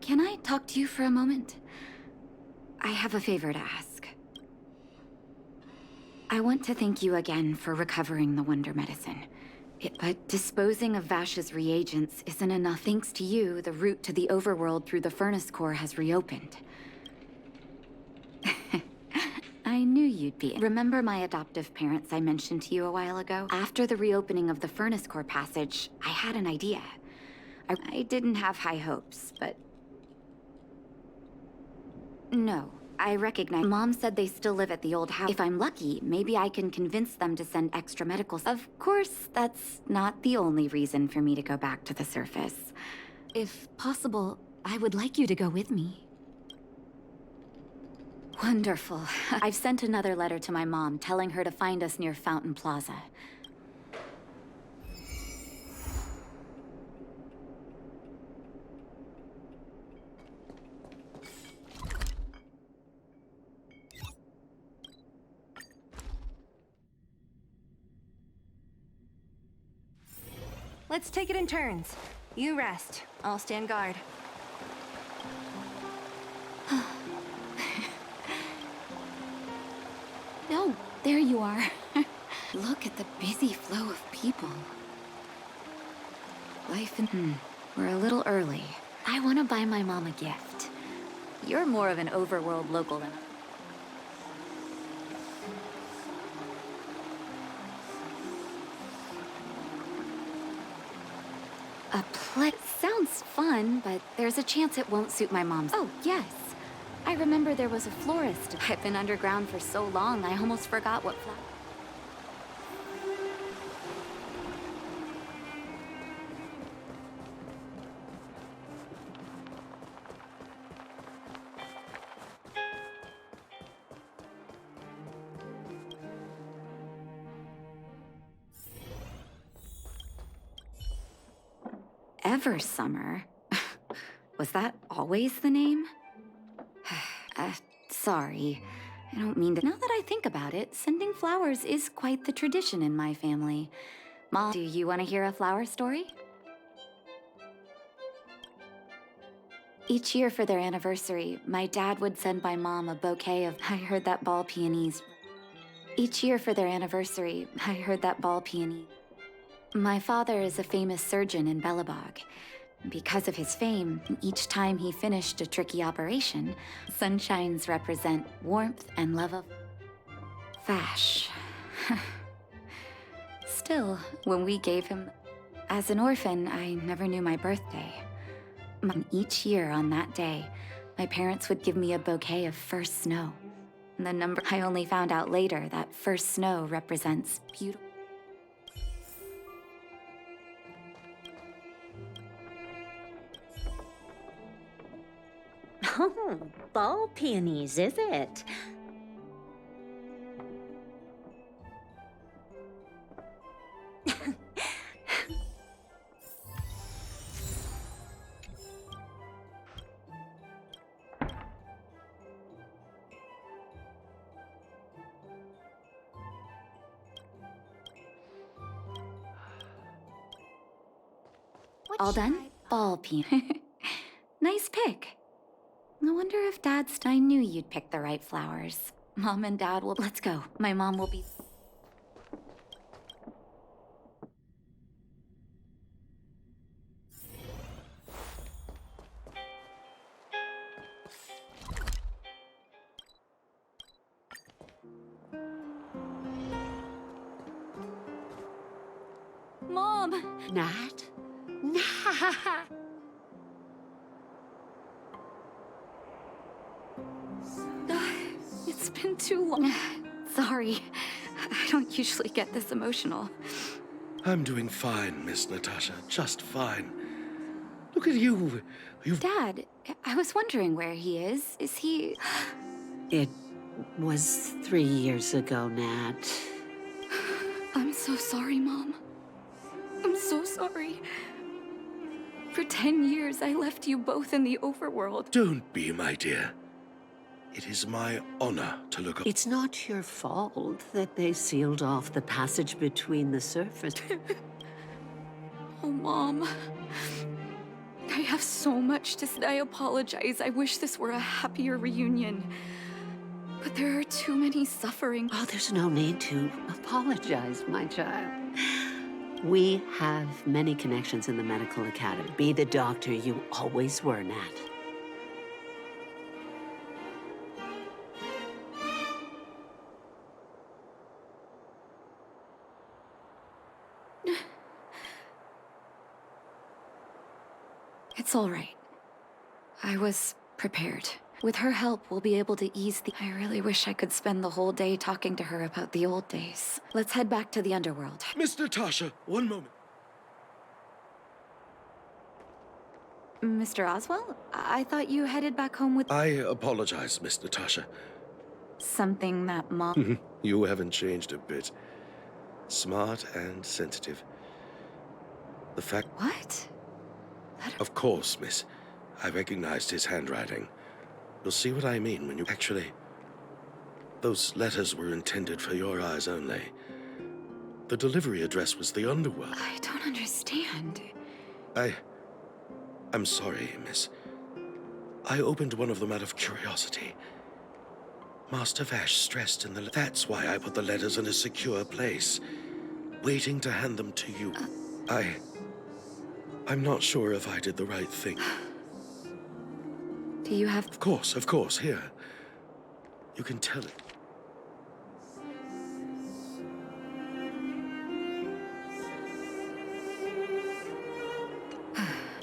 Can I talk to you for a moment? I have a favor to ask. I want to thank you again for recovering the Wonder Medicine. But disposing of Vash's reagents isn't enough. Thanks to you, the route to the overworld through the furnace core has reopened. I knew you'd be. Remember my adoptive parents I mentioned to you a while ago? After the reopening of the furnace core passage, I had an idea. I didn't have high hopes, but... No, I recognize. Mom said they still live at the old house. If I'm lucky, maybe I can convince them to send extra medical... Of course, that's not the only reason for me to go back to the surface. If possible, I would like you to go with me. Wonderful. I've sent another letter to my mom, telling her to find us near Fountain Plaza. Let's take it in turns. You rest. I'll stand guard. Oh, there you are. Look at the busy flow of people. Life in... We're a little early. I want to buy my mom a gift. You're more of an overworld local than... A play sounds fun, but there's a chance it won't suit my mom's. Oh, yes. I remember there was a florist. I've been underground for so long, I almost forgot what flower. Eversummer? Was that always the name? Sorry. I don't mean to... Now that I think about it, sending flowers is quite the tradition in my family. Mom, do you want to hear a flower story? Each year for their anniversary, my dad would send my mom a bouquet of... I heard that ball peonies. Each year for their anniversary, I heard that ball peony. My father is a famous surgeon in Belobog. Because of his fame, each time he finished a tricky operation, sunshines represent warmth and love of... Vash. Still, when we gave him... As an orphan, I never knew my birthday. Each year on that day, my parents would give me a bouquet of first snow. And the number... I only found out later that first snow represents beautiful... Oh, ball peonies, is it? All done? Ball peony. Nice pick. I wonder if I knew you'd pick the right flowers. Mom and Dad will... Let's go. My mom will be... Mom! Nat? Nat! It's been too long. Sorry. I don't usually get this emotional. I'm doing fine, Miss Natasha. Just fine. Look at you. Dad, I was wondering where he is. Is he... It was 3 years ago, Nat. I'm so sorry, Mom. I'm so sorry. For 10 years, I left you both in the overworld. Don't be, my dear. It is my honor to look... It's not your fault that they sealed off the passage between the surface. Oh, Mom. I have so much to say. I apologize. I wish this were a happier reunion. But there are too many suffering. Oh, there's no need to apologize, my child. We have many connections in the medical academy. Be the doctor you always were, Nat. It's all right. I was prepared. With her help, we'll be able to ease the... I really wish I could spend the whole day talking to her about the old days. Let's head back to the underworld. Miss Natasha, one moment. Mr. Oswell? I thought you headed back home with... I apologize, Miss Natasha. something that Mom... You haven't changed a bit. Smart and sensitive. The fact... What? Of course, miss. I recognized his handwriting. You'll see what I mean when you... Actually, those letters were intended for your eyes only. The delivery address was the underworld. I don't understand. I'm sorry, miss. I opened one of them out of curiosity. Master Vash stressed in the... That's why I put the letters in a secure place, waiting to hand them to you. I'm not sure if I did the right thing. Do you have... Of course, here. You can tell it.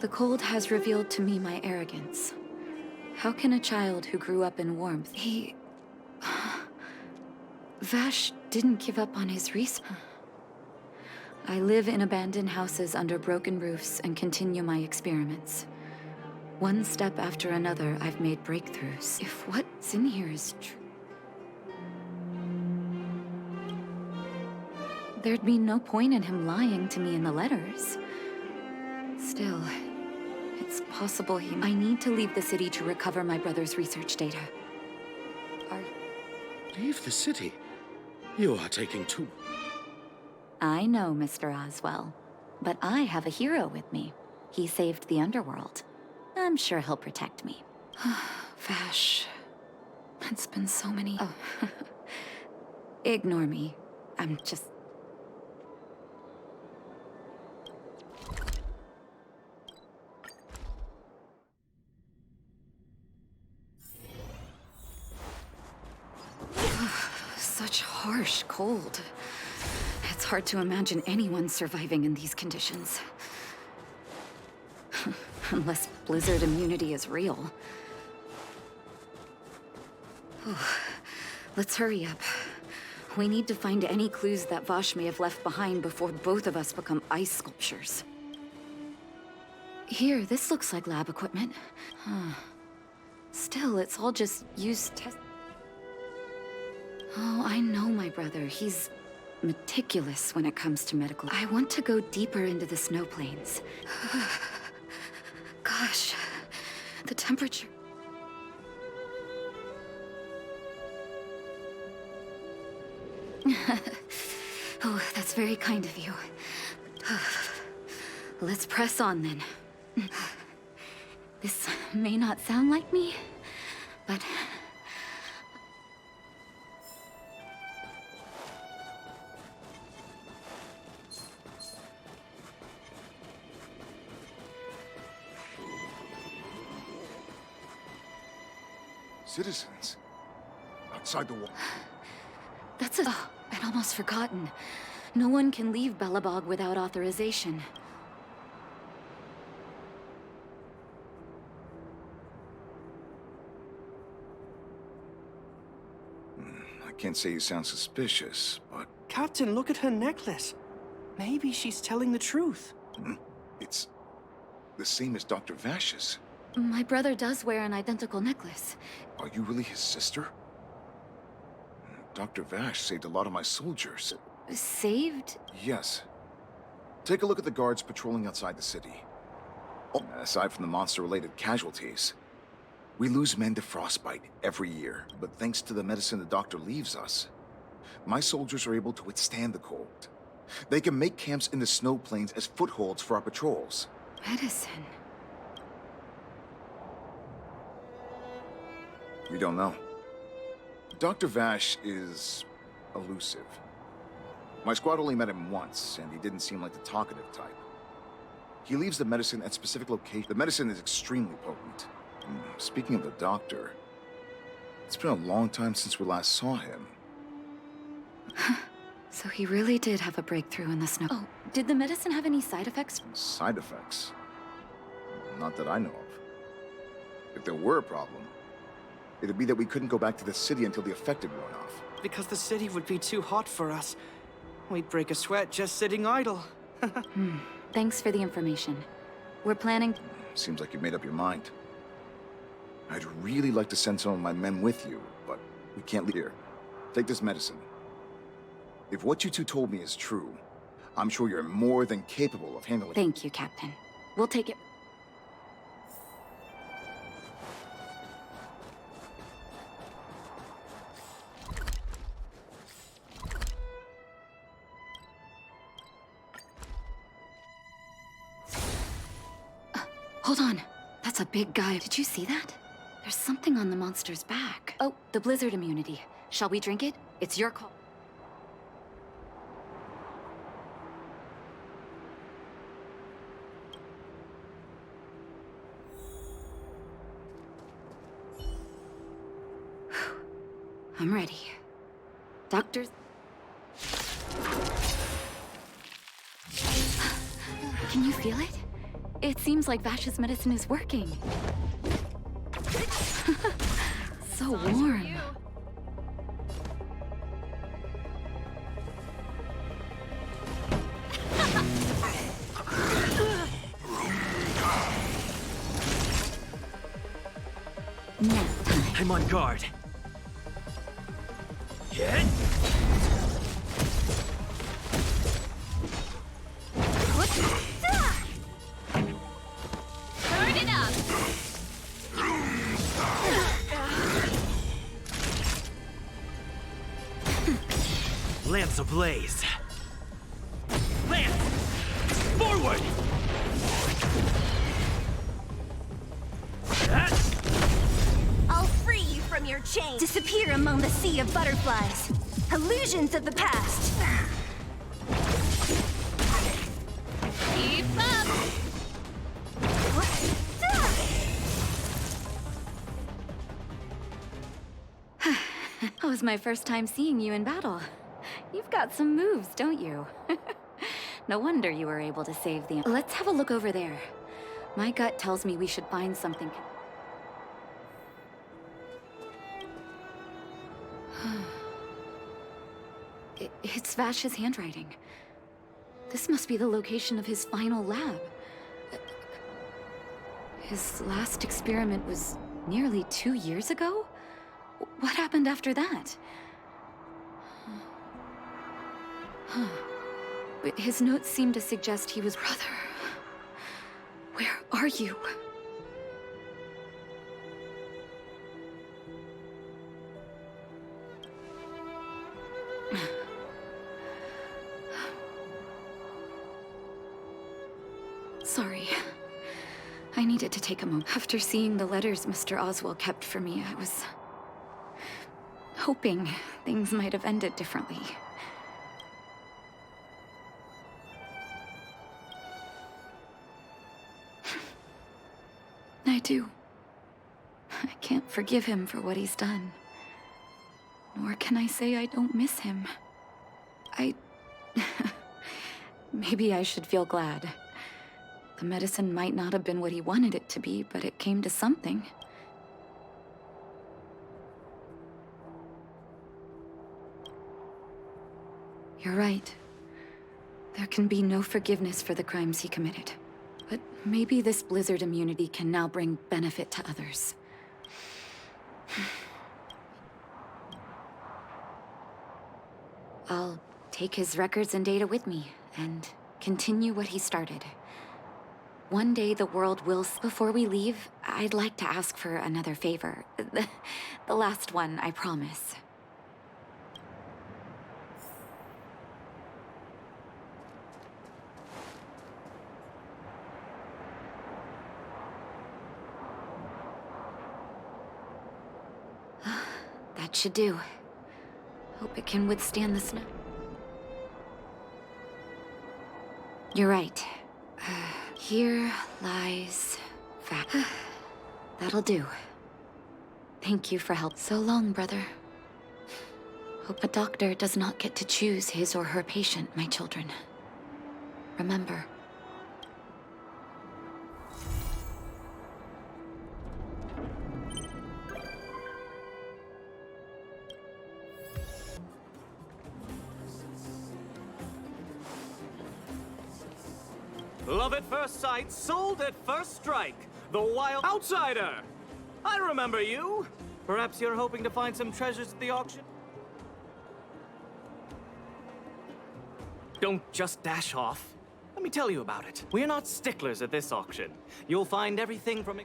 The cold has revealed to me my arrogance. How can a child who grew up in warmth... Vash didn't give up on his research. I live in abandoned houses under broken roofs and continue my experiments. One step after another, I've made breakthroughs. If what's in here is true... there'd be no point in him lying to me in the letters. Still, it's possible he... I need to leave the city to recover my brother's research data. Leave the city? You are taking too... I know, Mr. Oswell. But I have a hero with me. He saved the underworld. I'm sure he'll protect me. Vash... It's been so many... Oh. Ignore me. I'm just... Such harsh cold. It's hard to imagine anyone surviving in these conditions. Unless blizzard immunity is real. Let's hurry up. We need to find any clues that Vash may have left behind before both of us become ice sculptures. Here, this looks like lab equipment. Still, it's all just used test... Oh, I know my brother. He's meticulous when it comes to medical... I want to go deeper into the snow plains. Gosh, the temperature... Oh, that's very kind of you. Let's press on then. This may not sound like me, but... Citizens? Outside the wall. That's a... Oh, I'd almost forgotten. No one can leave Belobog without authorization. I can't say you sound suspicious, but... Captain, look at her necklace. Maybe she's telling the truth. It's the same as Dr. Vash's. My brother does wear an identical necklace. Are you really his sister? Dr. Vash saved a lot of my soldiers. Saved? Yes. Take a look at the guards patrolling outside the city. Oh, aside from the monster-related casualties, we lose men to frostbite every year, but thanks to the medicine the doctor leaves us, my soldiers are able to withstand the cold. They can make camps in the snow plains as footholds for our patrols. Medicine? We don't know. Dr. Vash is elusive. My squad only met him once, and he didn't seem like the talkative type. He leaves the medicine at specific locations. The medicine is extremely potent. And speaking of the doctor, it's been a long time since we last saw him. So he really did have a breakthrough in the snow. Oh, did the medicine have any side effects? Side effects? Not that I know of. If there were a problem, it'd be that we couldn't go back to the city until the effect had worn off. Because the city would be too hot for us. We'd break a sweat just sitting idle. Thanks for the information. We're planning... Seems like you've made up your mind. I'd really like to send some of my men with you, but we can't leave here. Take this medicine. If what you two told me is true, I'm sure you're more than capable of handling... Thank you, Captain. We'll take it... Hold on. That's a big guy. Did you see that? There's something on the monster's back. Oh, the blizzard immunity. Shall we drink it? It's your call. I'm ready. Doctors... Can you feel it? It seems like Vash's medicine is working. So warm. Now time. I'm on guard. Hit! Turn it up! Lance ablaze. Lance! Forward! I'll free you from your chains. Disappear among the sea of butterflies. Illusions of the past. Keep up! That was my first time seeing you in battle. You've got some moves, don't you? No wonder you were able to save the... Let's have a look over there. My gut tells me we should find something... It's Vash's handwriting. This must be the location of his final lab. His last experiment was nearly 2 years ago? What happened after that? But his notes seem to suggest he was... Brother, where are you? Sorry. I needed to take a moment. After seeing the letters Mr. Oswald kept for me, I was... hoping things might have ended differently. I do. I can't forgive him for what he's done. Nor can I say I don't miss him. Maybe I should feel glad. The medicine might not have been what he wanted it to be, but it came to something. You're right. There can be no forgiveness for the crimes he committed. But maybe this blizzard immunity can now bring benefit to others. I'll take his records and data with me, and continue what he started. One day the world will... Before we leave, I'd like to ask for another favor. The last one, I promise. should do. Hope it can withstand the snow. You're right. Here lies fact. That'll do. Thank you for help. So long, brother. Hope a doctor does not get to choose his or her patient, my children. Remember. Love at first sight, sold at first strike. The Wild Outsider! I remember you. Perhaps you're hoping to find some treasures at the auction? Don't just dash off. Let me tell you about it. We're not sticklers at this auction. You'll find everything from...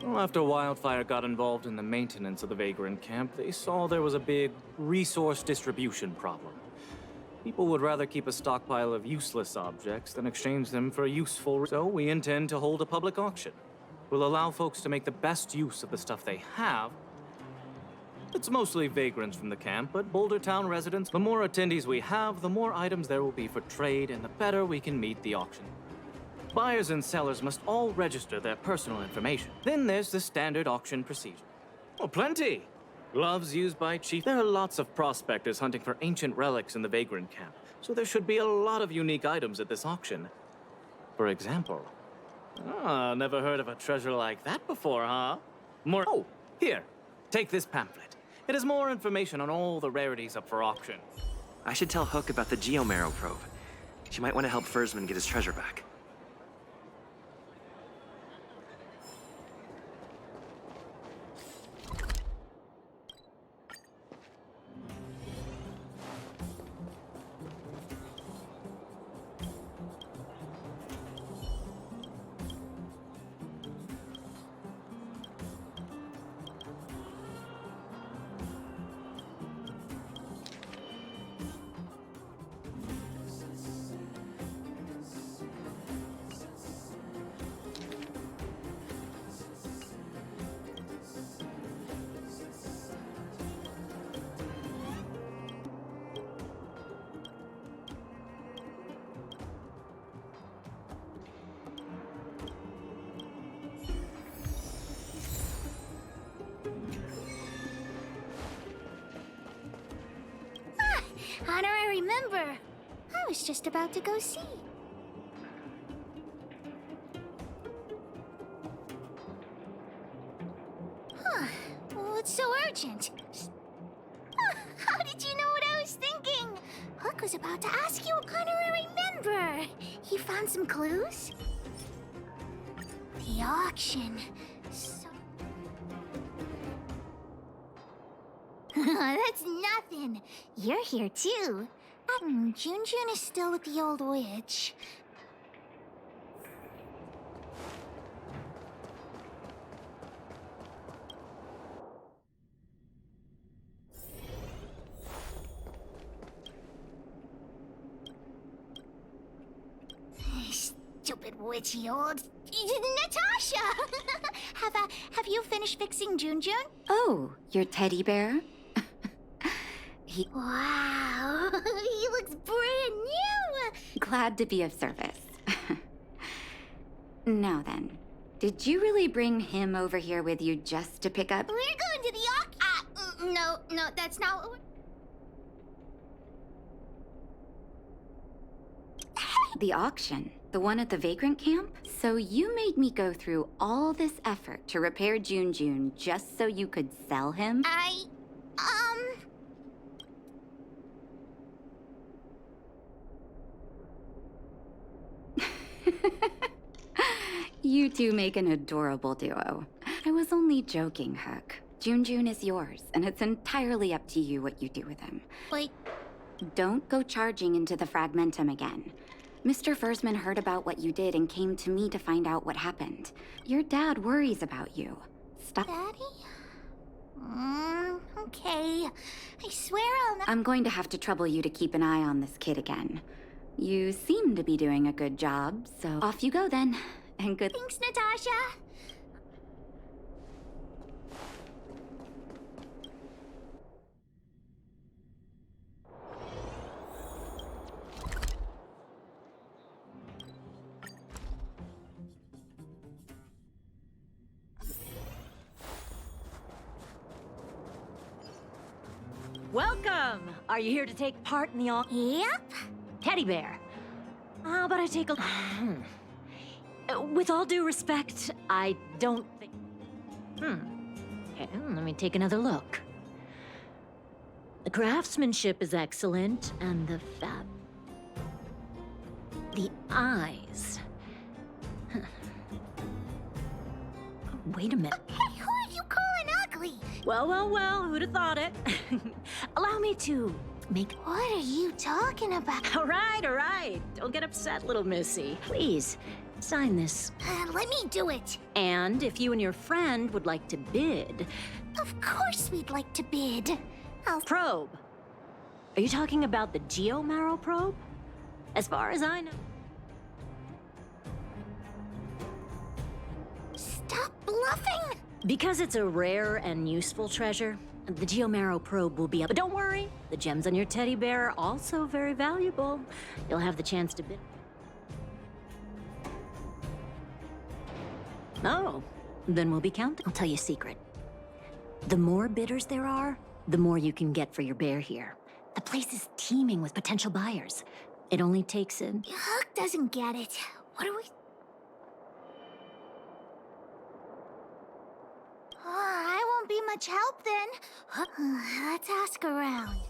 Well, after Wildfire got involved in the maintenance of the Vagrant camp, they saw there was a big resource distribution problem. People would rather keep a stockpile of useless objects than exchange them for useful... So we intend to hold a public auction. We'll allow folks to make the best use of the stuff they have. It's mostly vagrants from the camp, but Boulder Town residents, the more attendees we have, the more items there will be for trade, and the better we can meet the auction. Buyers and sellers must all register their personal information. Then there's the standard auction procedure. Oh, plenty! Gloves used by Chief. There are lots of prospectors hunting for ancient relics in the Vagrant camp, so there should be a lot of unique items at this auction. For example... Ah, never heard of a treasure like that before, huh? Oh, here. Take this pamphlet. It has more information on all the rarities up for auction. I should tell Hook about the Geomarrow probe. She might want to help Fursman get his treasure back. Honorary member. I was just about to go see. Huh. What's so urgent? How did you know what I was thinking? Hook was about to ask you, honorary member. You found some clues? The auction. So... That's nothing. You're here too. Jun is still with the old witch. Stupid witchy old... Natasha! have you finished fixing Jun? Oh, your teddy bear? Wow, he looks brand new! Glad to be of service. Now then, did you really bring him over here with you just to pick up? We're going to the auction. No, that's not what we're... The auction? The one at the Vagrant camp? So you made me go through all this effort to repair Jun just so you could sell him? You two make an adorable duo. I was only joking, Hook. Jun is yours, and it's entirely up to you what you do with him. Wait. Don't go charging into the Fragmentum again. Mr. Fursman heard about what you did and came to me to find out what happened. Your dad worries about you. Stop. Daddy? Okay. I swear I'll not... I'm going to have to trouble you to keep an eye on this kid again. You seem to be doing a good job, so off you go then. And good... Thanks, Natasha. welcome! Are you here to take part in the all Yep. teddy bear? How about I take a... With all due respect, I don't think... Okay, let me take another look. The craftsmanship is excellent, and the the eyes... Wait a minute. Hey, who are you calling ugly? Well, who'd have thought it? Allow me to make... What are you talking about? All right. Don't get upset, little missy. Please, sign this. Let me do it. And if you and your friend would like to bid... Of course we'd like to bid. I'll... Probe. Are you talking about the Geomarrow probe? As far as I know... Stop bluffing! Because it's a rare and useful treasure, the Geomarrow probe will be up. But don't worry, the gems on your teddy bear are also very valuable. You'll have the chance to bid. Oh, then we'll be counting. I'll tell you a secret. The more bidders there are, the more you can get for your bear here. The place is teeming with potential buyers. It only takes a... Hook doesn't get it. What do we... I won't be much help then. Let's ask around.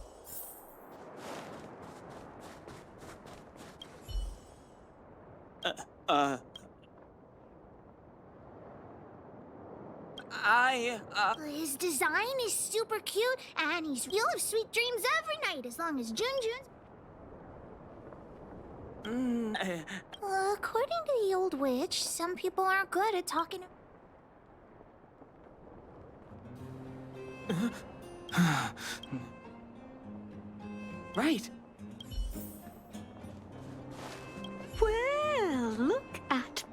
His design is super cute, and he'll have sweet dreams every night as long as Junjun's... According to the old witch, some people aren't good at talking... Right. Well, look at...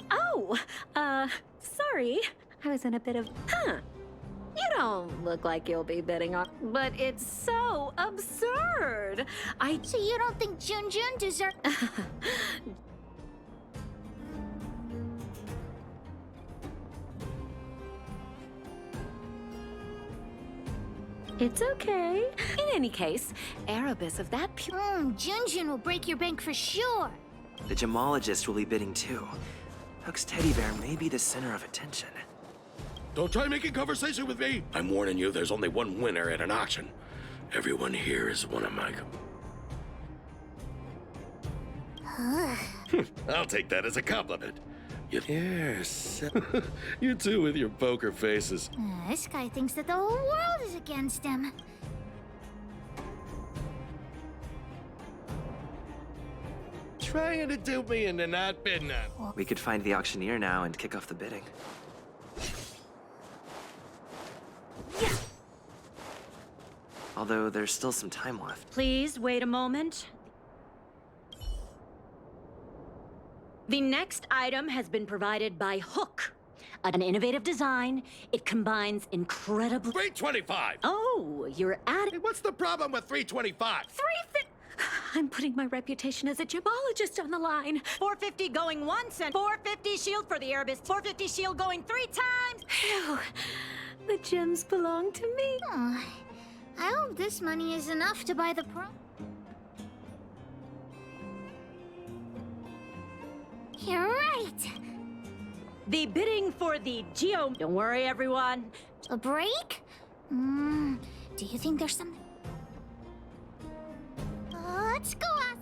Oh, sorry. I was in a bit of... You don't look like you'll be bidding on... But it's so absurd. So you don't think Junjun deserves... It's okay. In any case, Erebus of that pure... Junjun will break your bank for sure. The gemologist will be bidding too. Hook's teddy bear may be the center of attention. Don't try making conversation with me. I'm warning you, there's only one winner at an auction. Everyone here is one of my... I'll take that as a compliment. Yes. You two with your poker faces. This guy thinks that the whole world is against him. Trying to dupe me into not bidding on. We could find the auctioneer now and kick off the bidding. Although there's still some time left. Please wait a moment. The next item has been provided by Hook. An innovative design. It combines incredible... 325! Oh, you're at Hey, what's the problem with 325? I'm putting my reputation as a gemologist on the line. 450 going once and 450 shield for the Erebus. 450 shield going 3 times. Phew. The gems belong to me. I hope this money is enough to buy the pro... You're right. The bidding for the Geo... Don't worry, everyone. A break? Do you think there's something... Let's go ask...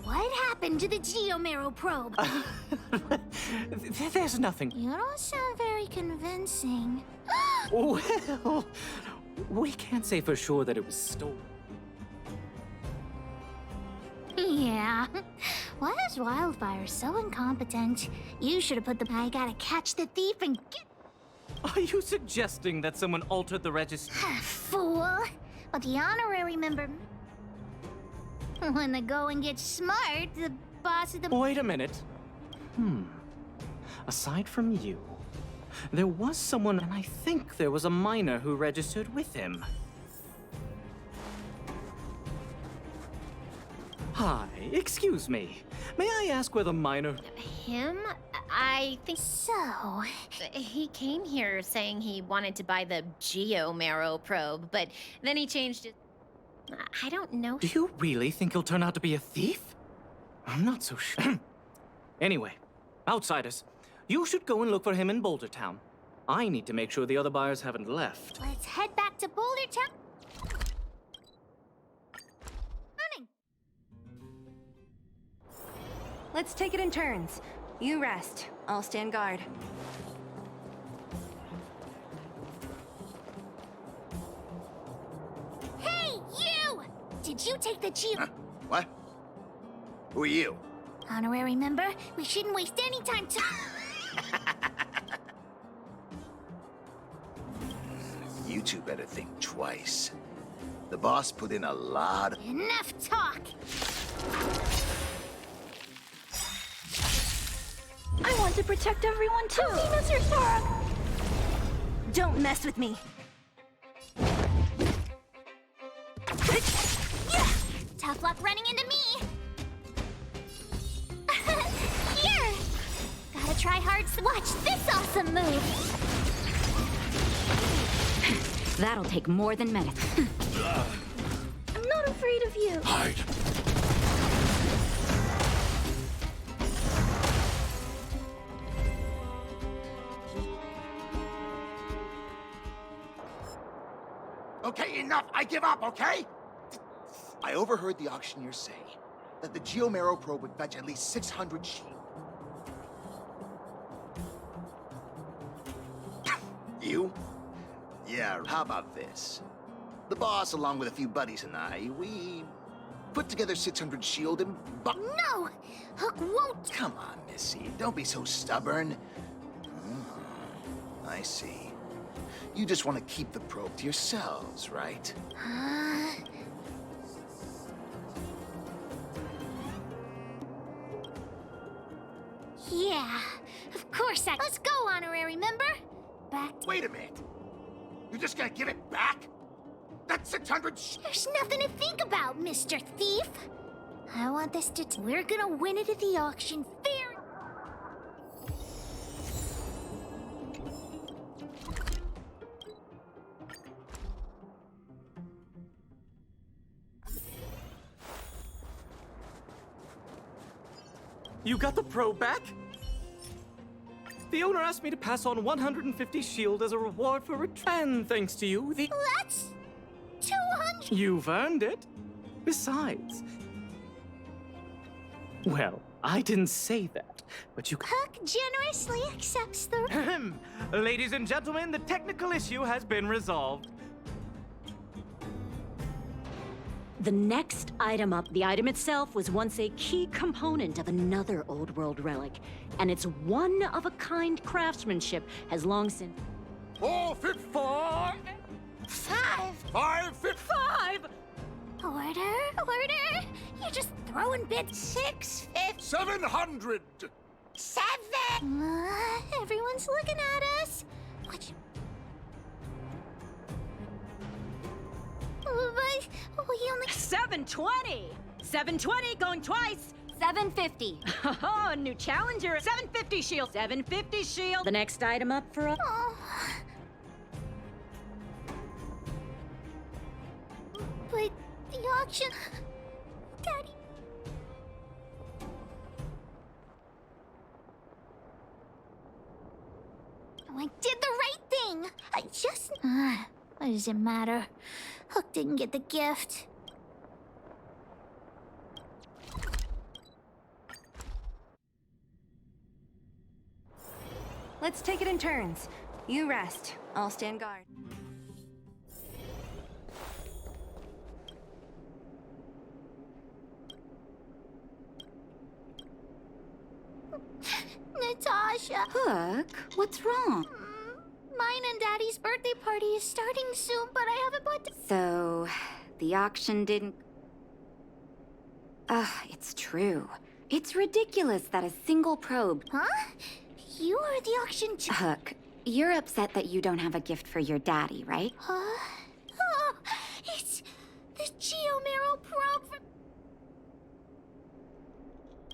What happened to the Geomarrow probe? There's nothing. You don't sound very convincing. Well, we can't say for sure that it was stolen. Yeah. Why is Wildfire so incompetent? You should have put the... I gotta catch the thief and get... Are you suggesting that someone altered the register? Fool! But the honorary member... When the going gets smart, the boss of the... Wait a minute. Aside from you, there was someone, and I think there was a miner who registered with him. Hi, excuse me. May I ask where the miner... Him? I think So, he came here saying he wanted to buy the Geo-Marrow probe, but then he changed it. I don't know. Do you really think he'll turn out to be a thief? I'm not so sure. Anyway, outsiders, you should go and look for him in Boulder Town. I need to make sure the other buyers haven't left. let's head back to Boulder Town. Running. Let's take it in turns. You rest. I'll stand guard. Hey, you! Did you take the Geo... Huh? What? Who are you? Honorary member, we shouldn't waste any time You two better think twice. The boss put in a lot of... Enough talk! I want to protect everyone too, Mr. Sora! Don't mess with me. Tough luck running into me! Here! Gotta try hard. Watch this awesome move! That'll take more than minutes. I'm not afraid of you. Hide. Okay, enough! I give up, okay? I overheard the auctioneer say that the Geo-Marrow probe would fetch at least 600 shield. You? Yeah, how about this? The boss, along with a few buddies and I, we put together 600 shield and... No! Hook won't... Come on, Missy. Don't be so stubborn. I see. You just want to keep the probe to yourselves, right? Yeah, of course I... Let's go, honorary member! Back... Wait a minute. You're just gonna give it back? That's 600 There's nothing to think about, Mr. Thief! I want this to... We're gonna win it at the auction fair! You got the probe back? The owner asked me to pass on 150 shield as a reward for and thanks to you, That's... 200... You've earned it. Besides... Well, I didn't say that, but you... Huck generously accepts the... Ladies and gentlemen, the technical issue has been resolved. The next item up, the item itself, was once a key component of another old world relic, and its one-of-a-kind craftsmanship has long since... 4, 5, 4, 5! 5, 5, 5! Order! You're just throwing bits. 6, 5, 700! 7! Everyone's looking at us. What? But we only... 720! 720 going twice! 750. Oh, new challenger! 750 shield! 750 shield! The next item up for... Oh. But the auction... Daddy... I did the right thing! I just... what does it matter? Hook didn't get the gift. Let's take it in turns. You rest. I'll stand guard. Natasha... Hook, what's wrong? Mine and Daddy's birthday party is starting soon, but I haven't bought... So, the auction didn't... it's true. It's ridiculous that a single probe... Huh? You are the auction too? Hook, you're upset that you don't have a gift for your daddy, right? Huh? Oh, it's the Geo-Marrow probe from...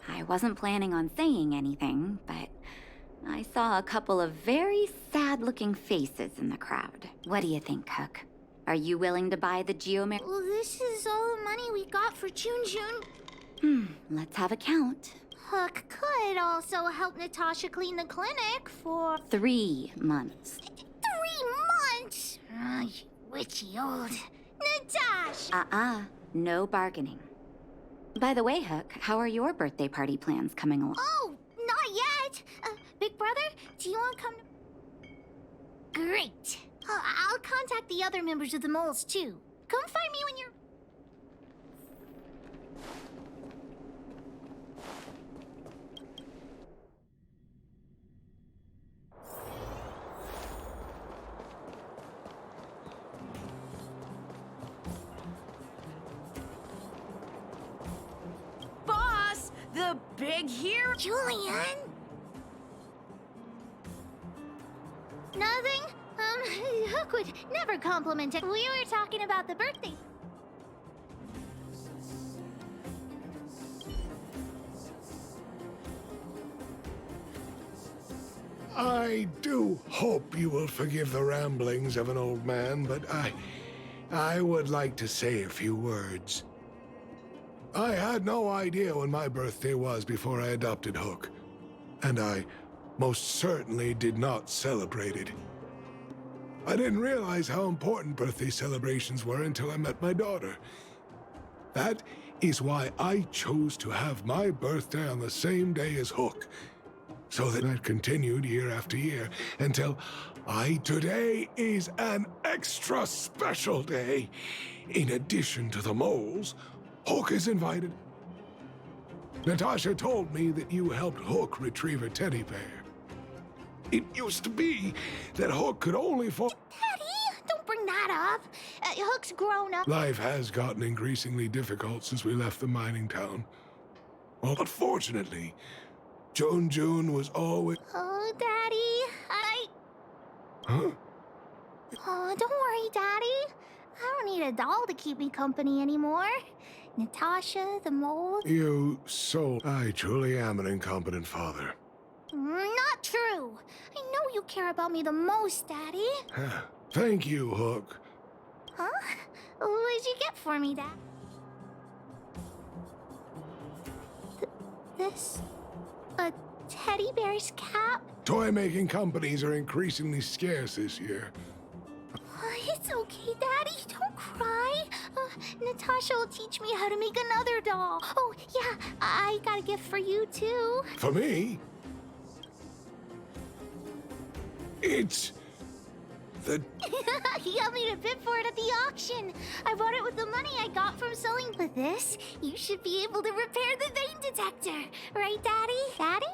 I wasn't planning on saying anything, but I saw a couple of very sad-looking faces in the crowd. What do you think, Hook? Are you willing to buy the Geomer? Well, this is all the money we got for June. Let's have a count. Hook could also help Natasha clean the clinic for 3 months. 3 months. You witchy old Natasha. No bargaining. By the way, Hook, how are your birthday party plans coming along? Oh, not yet. Big brother, do you want to come? Great. I'll contact the other members of the moles too. Come find me when you're. Boss, the big hero. Julian? Nothing? Hook would never compliment it. We were talking about the birthday. I do hope you will forgive the ramblings of an old man, but I would like to say a few words. I had no idea when my birthday was before I adopted Hook, and I most certainly did not celebrate it. I didn't realize how important birthday celebrations were until I met my daughter. That is why I chose to have my birthday on the same day as Hook, so that it continued year after year until today is an extra special day. In addition to the moles, Hook is invited. Natasha told me that you helped Hook retrieve a teddy bear. It used to be that Hook could only fall. Daddy, don't bring that up. Hook's grown up. Life has gotten increasingly difficult since we left the mining town. Well, but fortunately, June was always. Oh, Daddy, Huh? Oh, don't worry, Daddy. I don't need a doll to keep me company anymore. Natasha, the mole. I truly am an incompetent father. Not true. I know you care about me the most, Daddy. Thank you, Hook. Huh? What did you get for me, Dad? This? A teddy bear's cap? Toy-making companies are increasingly scarce this year. It's okay, Daddy. Don't cry. Natasha will teach me how to make another doll. Oh, yeah, I got a gift for you, too. For me? It's the... He got me to bid for it at the auction. I bought it with the money I got from selling. With this, you should be able to repair the vein detector. Right, Daddy? Daddy?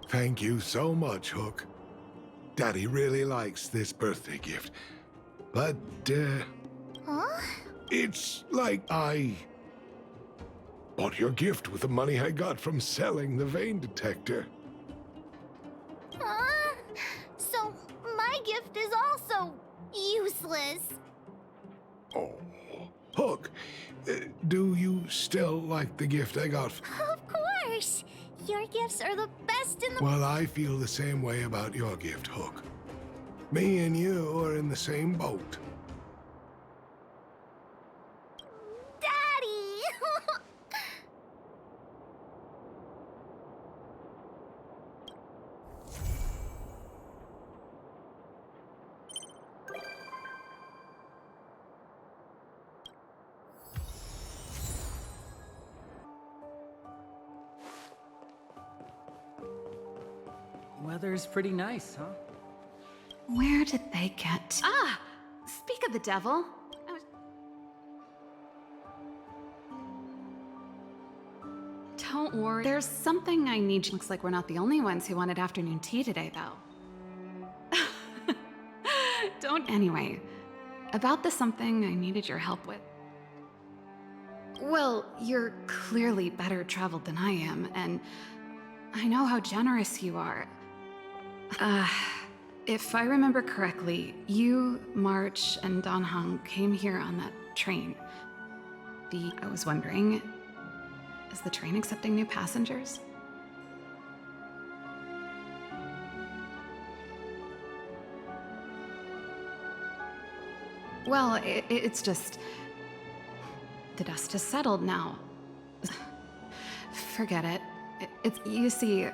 Thank you so much, Hook. Daddy really likes this birthday gift. But, Huh? it's like I bought your gift with the money I got from selling the vein detector. So my gift is also useless. Oh, Hook, do you still like the gift I got? Of course. Your gifts are the best in the... Well, I feel the same way about your gift, Hook. Me and you are in the same boat. Daddy! Weather's pretty nice, huh? Where did they get... Speak of the devil. Don't worry. There's something I need. Looks like we're not the only ones who wanted afternoon tea today, though. Anyway, about the something I needed your help with. Well, you're clearly better traveled than I am, and I know how generous you are. If I remember correctly, you, March, and Don Hung came here on that train. I was wondering, is the train accepting new passengers? Well, it's just... the dust has settled now. Forget it. You see,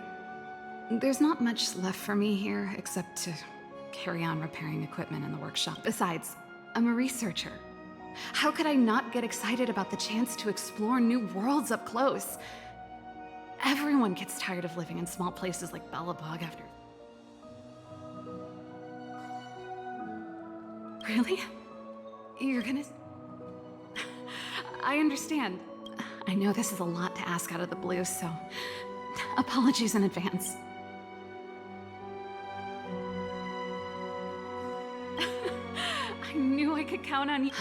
there's not much left for me here except to carry on repairing equipment in the workshop. Besides, I'm a researcher. How could I not get excited about the chance to explore new worlds up close? Everyone gets tired of living in small places like Belobog after... Really? You're gonna... I understand. I know this is a lot to ask out of the blue, so... apologies in advance. I knew I could count on you.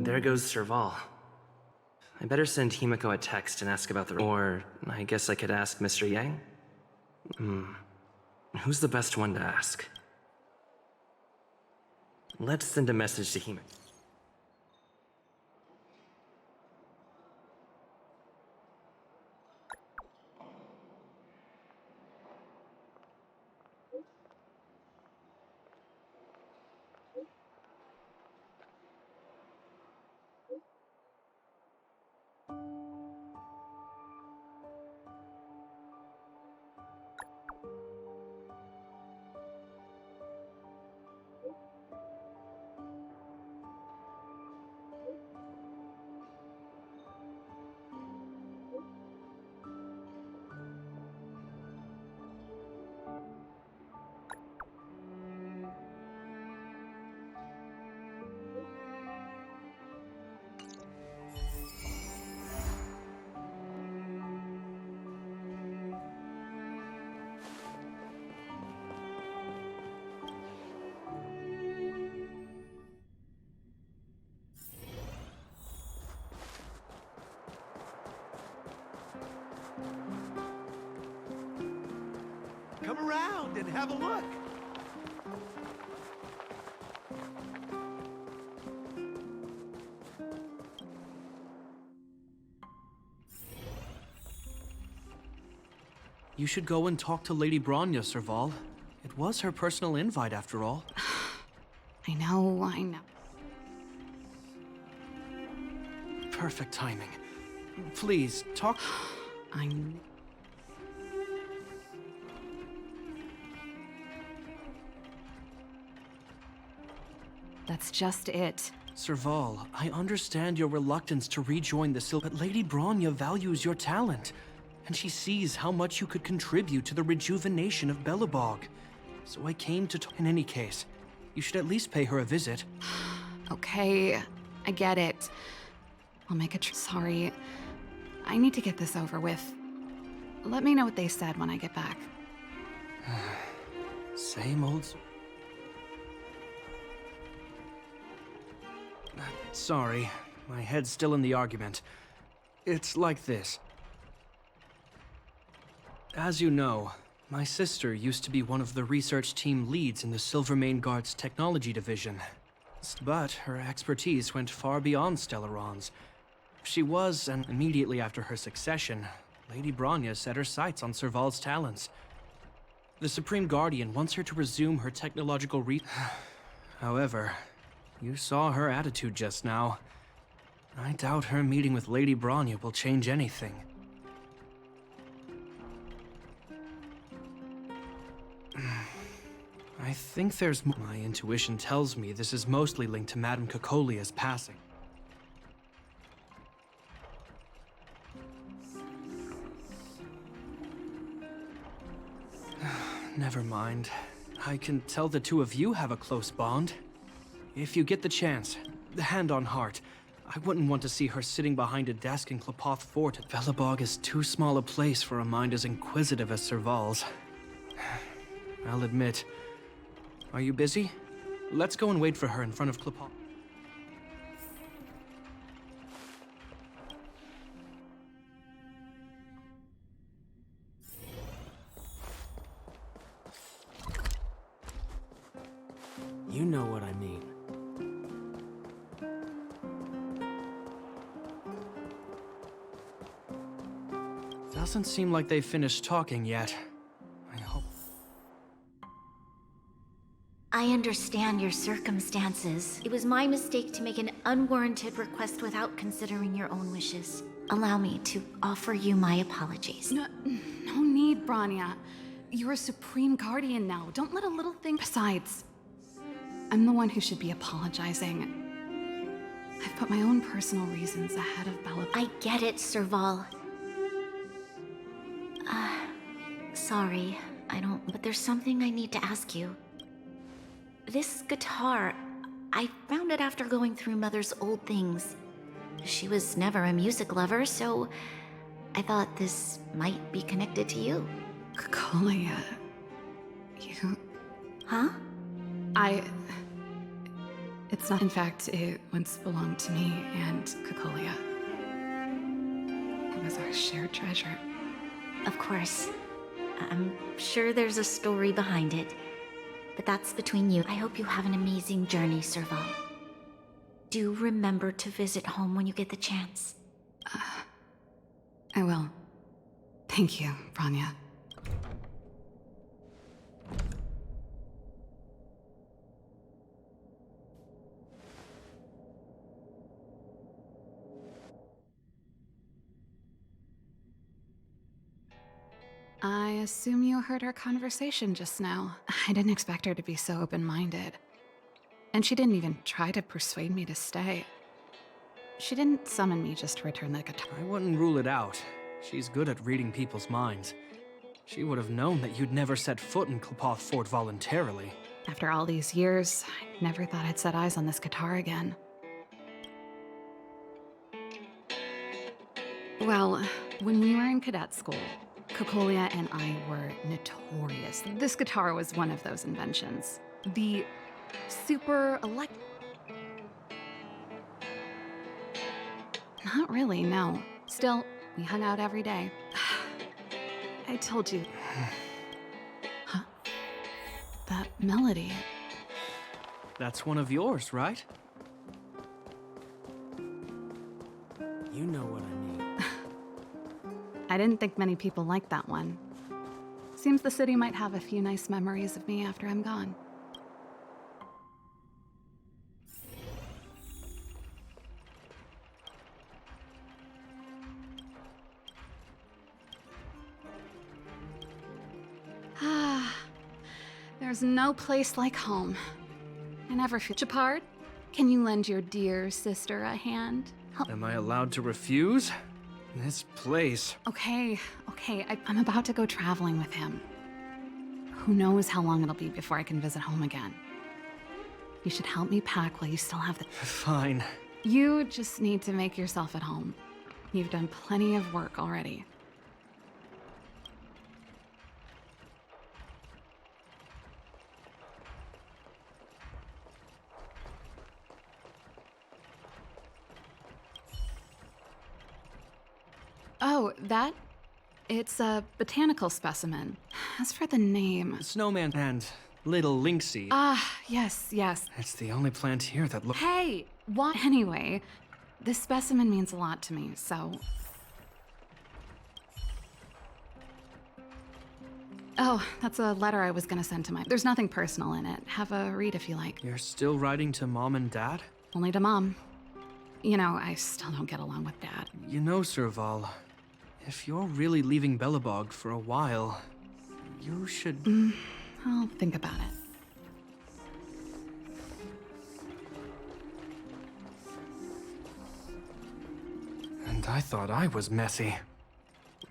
There goes Serval. I better send Himiko a text and ask about the... Or, I guess I could ask Mr. Yang? Who's the best one to ask? Let's send a message to Himiko. Come around and have a look. You should go and talk to Lady Bronya, Serval. It was her personal invite, after all. I know. Perfect timing. Please, talk... That's just it. Serval, I understand your reluctance to rejoin the Sil, but Lady Bronya values your talent, and she sees how much you could contribute to the rejuvenation of Belobog. So I came to in any case, you should at least pay her a visit. Okay, I get it. I'll make a sorry. I need to get this over with. Let me know what they said when I get back. Same old... Sorry, my head's still in the argument. It's like this. As you know, my sister used to be one of the research team leads in the Silvermane Guard's technology division. But her expertise went far beyond Stellarons. She was, and immediately after her succession, Lady Bronya set her sights on Serval's talents. The Supreme Guardian wants her to resume her technological However, you saw her attitude just now. I doubt her meeting with Lady Bronya will change anything. I think there's more. My intuition tells me this is mostly linked to Madame Cocolia's passing. Never mind. I can tell the two of you have a close bond. If you get the chance, hand on heart, I wouldn't want to see her sitting behind a desk in Klapoth Fort. Belobog is too small a place for a mind as inquisitive as Serval's. I'll admit. Are you busy? Let's go and wait for her in front of Klapoth. You know what I mean. Doesn't seem like they've finished talking yet. I hope... I understand your circumstances. It was my mistake to make an unwarranted request without considering your own wishes. Allow me to offer you my apologies. No need, Branya. You're a supreme guardian now. Don't let a little thing... Besides, I'm the one who should be apologizing. I've put my own personal reasons ahead of Bella. I get it, Serval. Sorry, I don't... But there's something I need to ask you. This guitar, I found it after going through Mother's old things. She was never a music lover, so I thought this might be connected to you. Cocolia, you... Huh? It's not. In fact, it once belonged to me and Cocolia. It was our shared treasure. Of course. I'm sure there's a story behind it. But that's between you. I hope you have an amazing journey, Serval. Do remember to visit home when you get the chance. I will. Thank you, Branya. I assume you heard our conversation just now. I didn't expect her to be so open-minded. And she didn't even try to persuade me to stay. She didn't summon me just to return the guitar. I wouldn't rule it out. She's good at reading people's minds. She would have known that you'd never set foot in Klopoth Fort voluntarily. After all these years, I never thought I'd set eyes on this guitar again. Well, when we were in cadet school, Cocolia and I were notorious. This guitar was one of those inventions. The super Not really, no. Still, we hung out every day. I told you. Huh? That melody. That's one of yours, right? You know what I mean. I didn't think many people liked that one. Seems the city might have a few nice memories of me after I'm gone. There's no place like home. I never feel... Japard, can you lend your dear sister a hand? Am I allowed to refuse? This place... Okay, I'm about to go traveling with him. Who knows how long it'll be before I can visit home again. You should help me pack while you still have the... Fine. You just need to make yourself at home. You've done plenty of work already. Oh, that? It's a botanical specimen. As for the name... Snowman and Little Lynxie. Ah, yes. It's the only plant here that looks... Hey! What? Anyway, this specimen means a lot to me, so... Oh, that's a letter I was gonna send to my... There's nothing personal in it. Have a read if you like. You're still writing to Mom and Dad? Only to Mom. You know, I still don't get along with Dad. You know, Serval, if you're really leaving Belobog for a while, you should... I'll think about it. And I thought I was messy.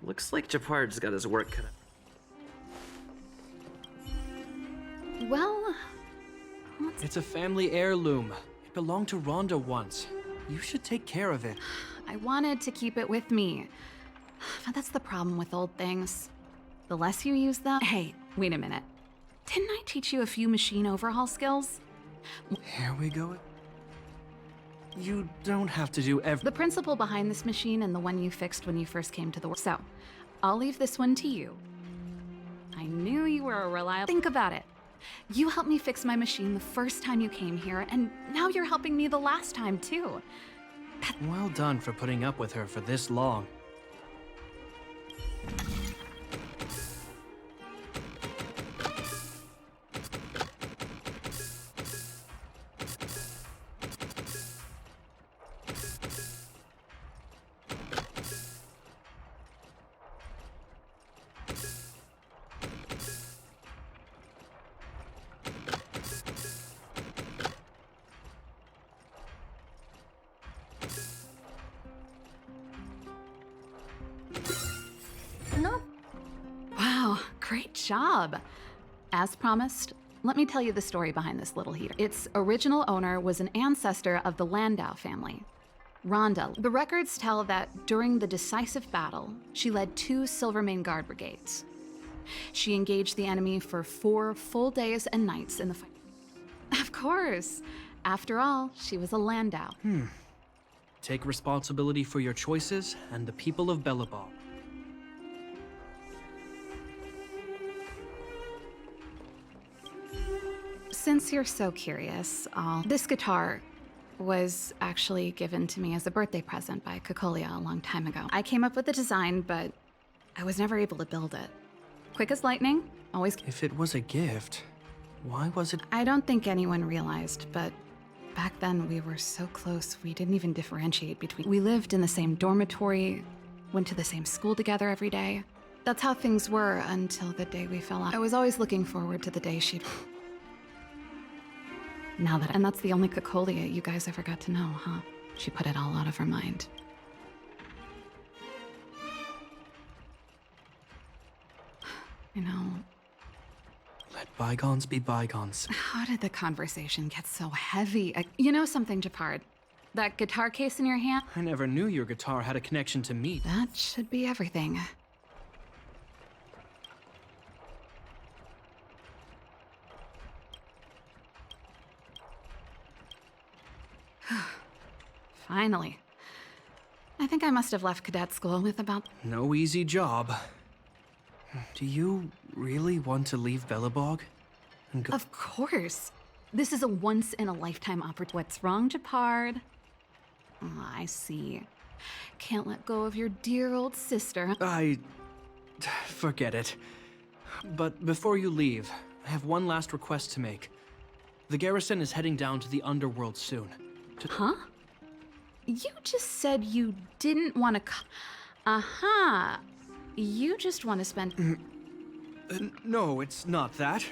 Looks like Japard's got his work cut out. Well... It's a family heirloom. It belonged to Rhonda once. You should take care of it. I wanted to keep it with me. But that's the problem with old things. The less you use them... Hey, wait a minute. Didn't I teach you a few machine overhaul skills? Here we go. You don't have to do The principle behind this machine and the one you fixed when you first came to the world. So, I'll leave this one to you. I knew you were a reliable... Think about it. You helped me fix my machine the first time you came here, and now you're helping me the last time, too. Well done for putting up with her for this long. job. As promised, let me tell you the story behind this little heater. Its original owner was an ancestor of the Landau family, Rhonda. The records tell that during the decisive battle, she led 2 Silvermane Guard brigades. She engaged the enemy for 4 full days and nights in the fight. Of course. After all, she was a Landau. Take responsibility for your choices and the people of Belobog. Since you're so curious, this guitar was actually given to me as a birthday present by Kokolia a long time ago. I came up with the design, but I was never able to build it. Quick as lightning, always. If it was a gift, why was it? I don't think anyone realized, but back then we were so close we didn't even differentiate between. We lived in the same dormitory, went to the same school together every day. That's how things were until the day we fell out. I was always looking forward to the day she'd. Now that, and that's the only Kokolia you guys ever got to know, huh? She put it all out of her mind. You know, Let bygones be bygones. how did the conversation get so heavy? You know something, Japard? That guitar case in your hand? I never knew your guitar had a connection to me. That should be everything. Finally. I think I must have left cadet school with about. No easy job. Do you really want to leave Belobog? And go? Of course. This is a once-in-a-lifetime opportunity. What's wrong, Japard? Oh, I see. Can't let go of your dear old sister. Forget it. But before you leave, I have one last request to make. The garrison is heading down to the underworld soon. Huh? You just said you didn't want to. Aha. You just want to spend. No, it's not that.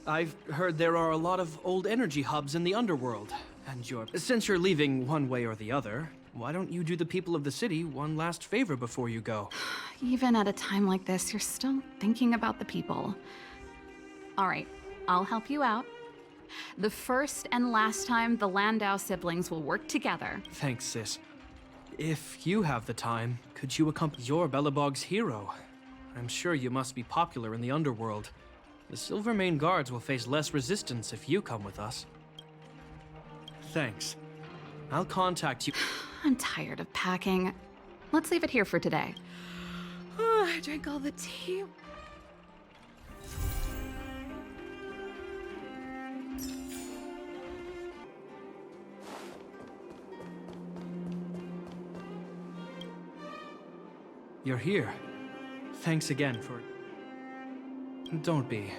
I've heard there are a lot of old energy hubs in the underworld, and since you're leaving one way or the other, why don't you do the people of the city one last favor before you go? Even at a time like this, you're still thinking about the people. All right, I'll help you out. The first and last time the Landau siblings will work together. Thanks, sis. If you have the time, could you accompany your Belobog's hero? I'm sure you must be popular in the underworld. The Silvermane Guards will face less resistance if you come with us. Thanks. I'll contact you. I'm tired of packing. Let's leave it here for today. Oh, I drank all the tea. You're here. Thanks again for... Don't be.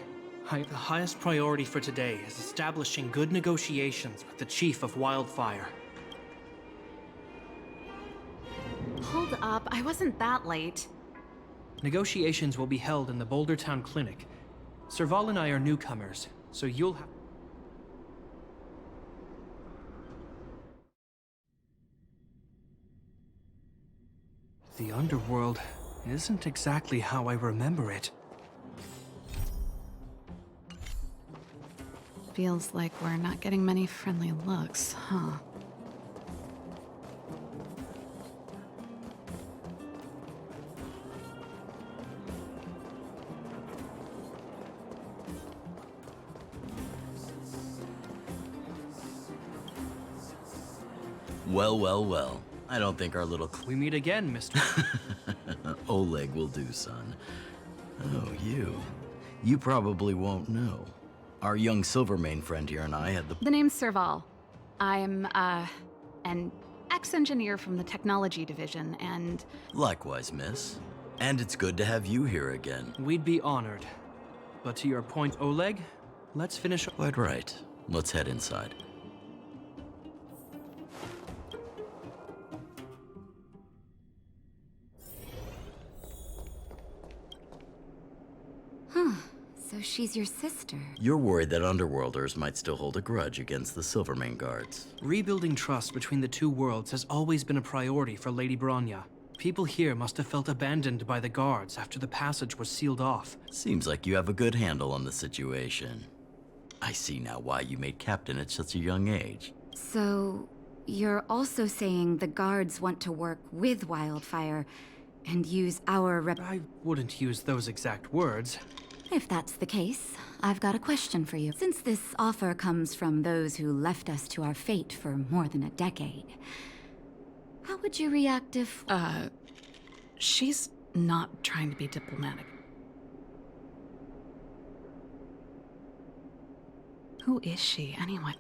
The highest priority for today is establishing good negotiations with the Chief of Wildfire. Hold up, I wasn't that late. Negotiations will be held in the Boulder Town Clinic. Serval and I are newcomers, so you'll have... The underworld isn't exactly how I remember it. Feels like we're not getting many friendly looks, huh? Well. I don't think our little... We meet again, Mr. Oleg will do, son. Oh, you. You probably won't know. Our young Silvermane friend here and I had The name's Serval. I'm, an ex-engineer from the technology division, and... Likewise, miss. And it's good to have you here again. We'd be honored. But to your point, Oleg, let's finish... Quite right. Let's head inside. So she's your sister. You're worried that Underworlders might still hold a grudge against the Silvermane Guards. Rebuilding trust between the two worlds has always been a priority for Lady Bronya. People here must have felt abandoned by the guards after the passage was sealed off. Seems like you have a good handle on the situation. I see now why you made captain at such a young age. So, you're also saying the guards want to work with Wildfire and use our I wouldn't use those exact words. If that's the case, I've got a question for you. Since this offer comes from those who left us to our fate for more than a decade, how would you react if... She's not trying to be diplomatic. Who is she, anyway?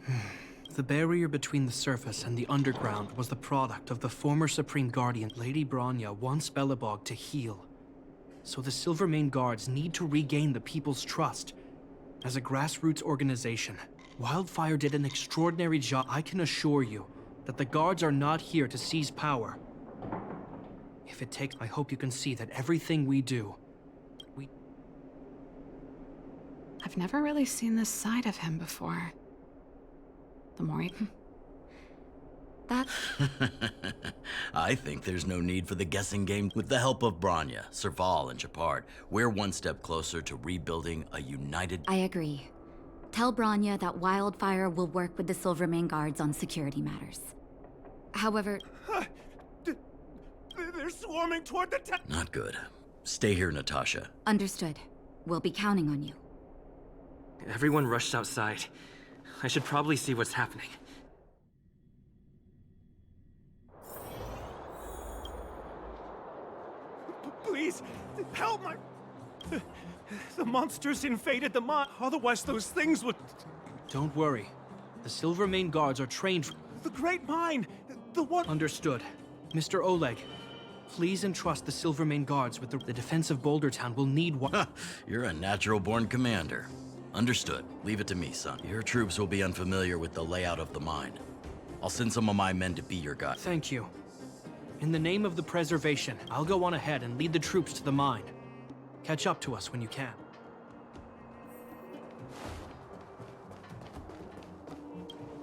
The barrier between the surface and the underground was the product of the former Supreme Guardian, Lady Bronya, once Belobog to heal. So the Silvermane Guards need to regain the people's trust. As a grassroots organization, Wildfire did an extraordinary job. I can assure you that the Guards are not here to seize power. If it takes, I hope you can see that everything we do, I've never really seen this side of him before. The more you... I think there's no need for the guessing game. With the help of Bronya, Serval, and Shepard, we're one step closer to rebuilding a united... I agree. Tell Bronya that Wildfire will work with the Silvermane Guards on security matters. However... They're swarming toward the town. Not good. Stay here, Natasha. Understood. We'll be counting on you. Everyone rushed outside. I should probably see what's happening. Please, help my... The monsters invaded the mine. Otherwise, those things would... Don't worry. The Silvermane Guards are trained... The Great Mine! The one... Understood. Mr. Oleg, please entrust the Silvermane Guards with the defense of Boulder Town. Will need one... You're a natural-born commander. Understood. Leave it to me, son. Your troops will be unfamiliar with the layout of the mine. I'll send some of my men to be your guide. Thank you. In the name of the preservation, I'll go on ahead and lead the troops to the mine. Catch up to us when you can.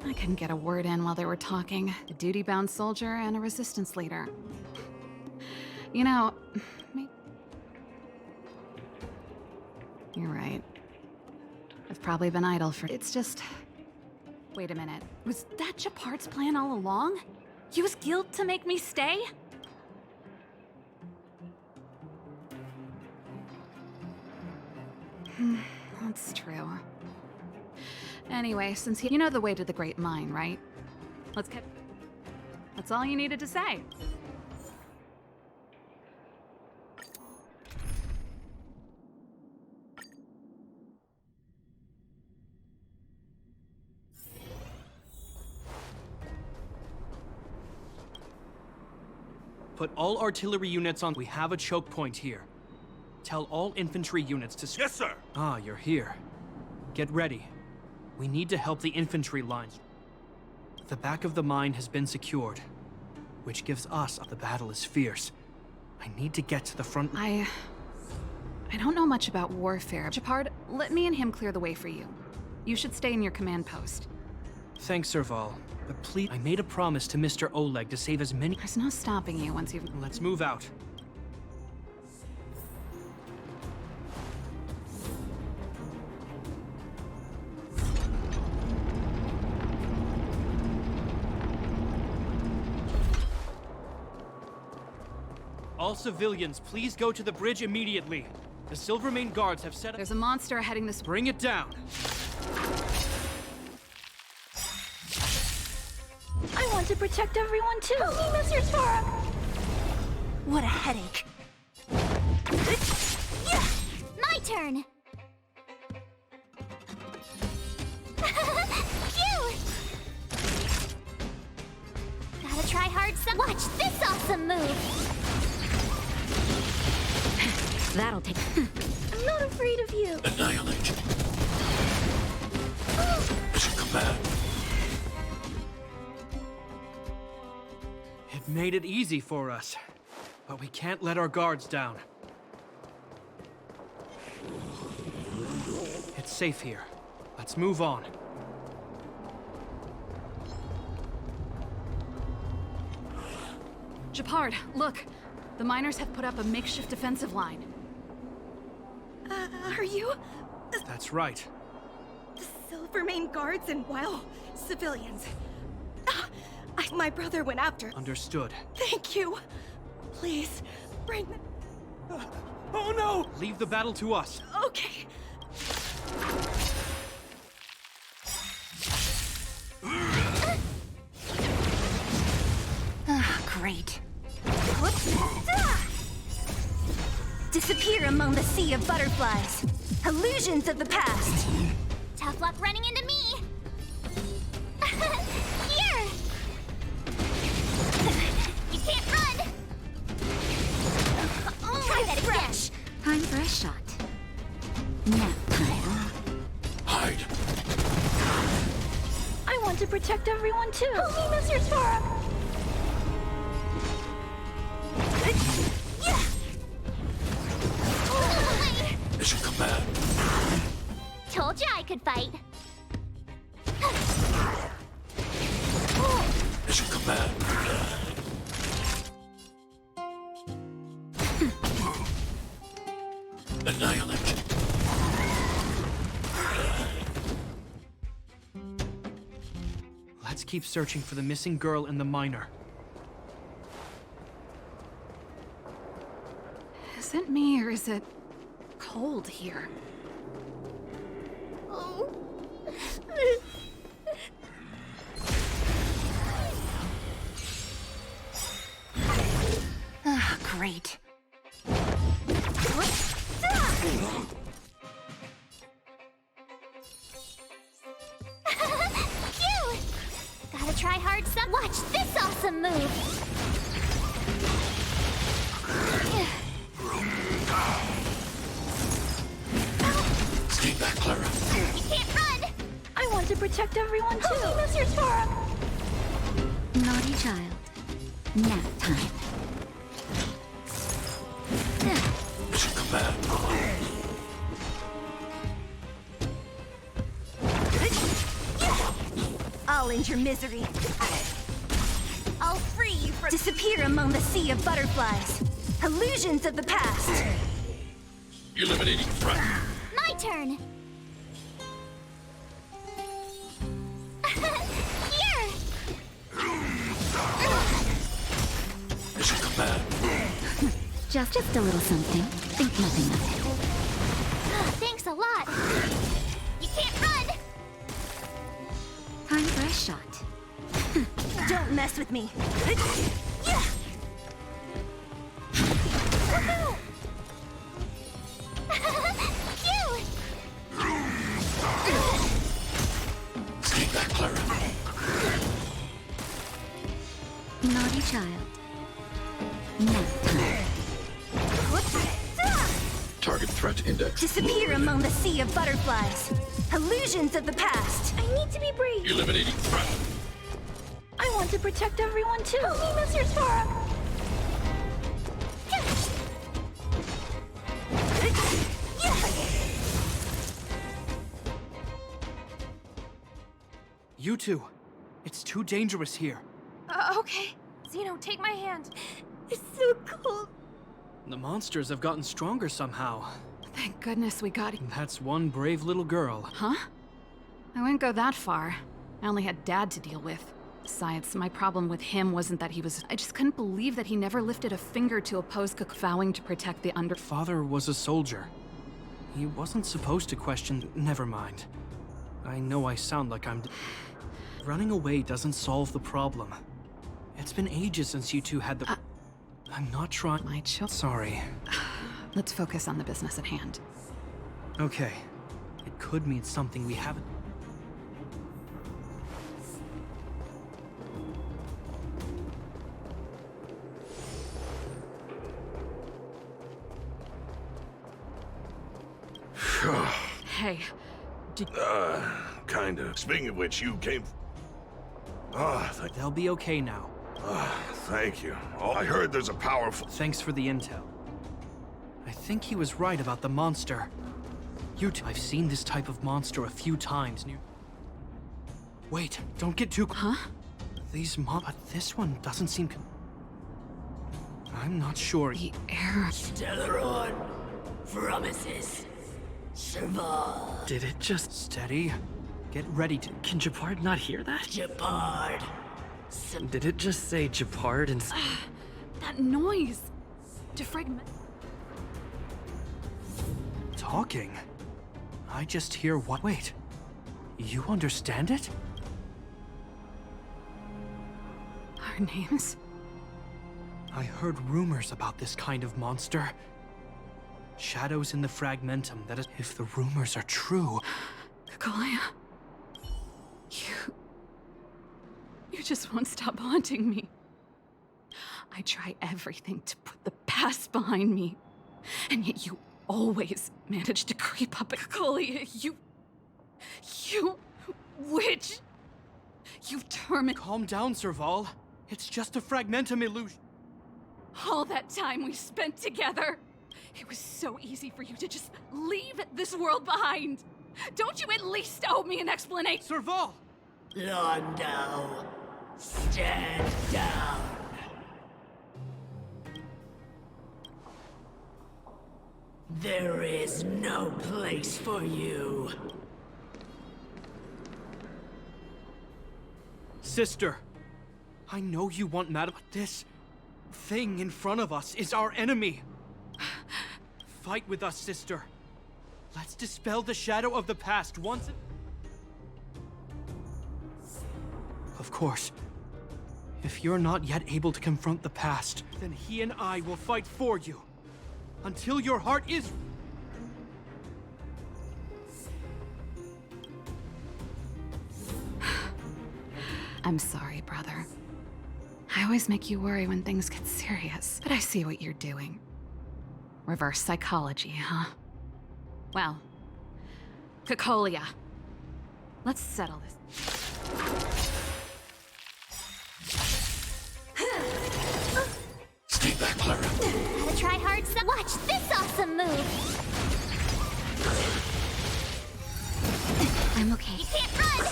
I couldn't get a word in while they were talking. A duty-bound soldier and a resistance leader. You know, you're right. I've probably been idle for... It's just... Wait a minute. Was that Shepard's plan all along? Use guilt to make me stay? That's true. Anyway, since you know the way to the Great Mine, right? Let's get... That's all you needed to say. Put all artillery units on. We have a choke point here. Tell all infantry units to... Yes, sir! Ah, you're here. Get ready. We need to help the infantry lines. The back of the mine has been secured, which gives us... The battle is fierce. I need to get to the front... I don't know much about warfare. Shepard, let me and him clear the way for you. You should stay in your command post. Thanks, Serval. But please, I made a promise to Mr. Oleg to save as many... There's no stopping you once you've... Let's move out. All civilians, please go to the bridge immediately. The Silvermane Guards have set up... There's a monster heading this... Bring it down. I want to protect everyone too. Help me, Mr. Tara. What a headache. My turn. Phew! Gotta try hard some. Watch this awesome move. That'll take... I'm not afraid of you. Annihilate. Mission command. It made it easy for us, but we can't let our guards down. It's safe here. Let's move on. Shepard, look. The miners have put up a makeshift defensive line. Are you? That's right. Silvermane guards and, well, civilians. My brother went after. Understood. Thank you. Please, bring them. Oh no! Leave the battle to us. Okay. Great. Disappear among the sea of butterflies. Illusions of the past. Tough luck running into me. Here! You can't run! Try that fresh. Time for a shot. Nap time. Hide. I want to protect everyone too. Help me, Mr. Sora. Mission command. Told you I could fight. Mission command. Annihilate. Let's keep searching for the missing girl and the miner. Is it me or is it cold here? Oh. Great. Phew! Gotta try hard some. Watch this awesome move. Stay back, Clara. You can't run. I want to protect everyone too. Help me, Mr. Sora. Naughty child. Nap time. Mission command. I'll end your misery. I'll free you from. Disappear among the sea of butterflies. Illusions of the past. Eliminating threat. My turn. Here. Mission command. Just a little something. Think nothing of it. Thanks a lot. You can't run. Time for a shot. Don't mess with me. Phew! Stay back, Clara. Naughty child. Nap time. Target threat index. Disappear among the sea of butterflies. Illusions of the past. I need to be brave. Eliminating threat. I want to protect everyone too. Help me, Mr. Sora. You two. It's too dangerous here. Okay. Zeno, take my hand. It's so cold. The monsters have gotten stronger somehow. Thank goodness we got him. That's one brave little girl. Huh? I wouldn't go that far. I only had Dad to deal with. Besides, my problem with him wasn't that he was... I just couldn't believe that he never lifted a finger to oppose vowing to protect the under... Father was a soldier. He wasn't supposed to question... Never mind. I know I sound like I'm... Running away doesn't solve the problem. It's been ages since you two had the... I'm not trying... My child... Sorry. Let's focus on the business at hand. Okay. It could mean something we haven't... Hey. Kind of. Speaking of which, you came... They'll be okay now. Thank you. Oh, I heard there's a powerful... Thanks for the intel. I think he was right about the monster. You two... I've seen this type of monster a few times near... Wait, don't get too... Huh? These but this one doesn't seem... I'm not sure. The air. Stellaron promises survival. Did it just... Steady. Get ready to... Can Japard not hear that? Japard. Did it just say Japard and... That noise. Defragment. Talking? I just hear what... Wait. You understand it? Our names? I heard rumors about this kind of monster. Shadows in the fragmentum that is... If the rumors are true... Kalia. You just won't stop haunting me. I try everything to put the past behind me. And yet you always manage to creep up at Kalia. You witch. You torment... Calm down, Serval. It's just a fragmentum illusion. All that time we spent together. It was so easy for you to just leave this world behind. Don't you at least owe me an explanation? Serval! Londo, stand down. There is no place for you. Sister, I know you want Madam, but this thing in front of us is our enemy. Fight with us, sister. Let's dispel the shadow of the past once and... Of course, if you're not yet able to confront the past, then he and I will fight for you. Until your heart is... I'm sorry, brother. I always make you worry when things get serious, but I see what you're doing. Reverse psychology, huh? Well, Kakolia, let's settle this. Stay back, Clara. Gotta try hard. Watch this awesome move. I'm okay. You can't run.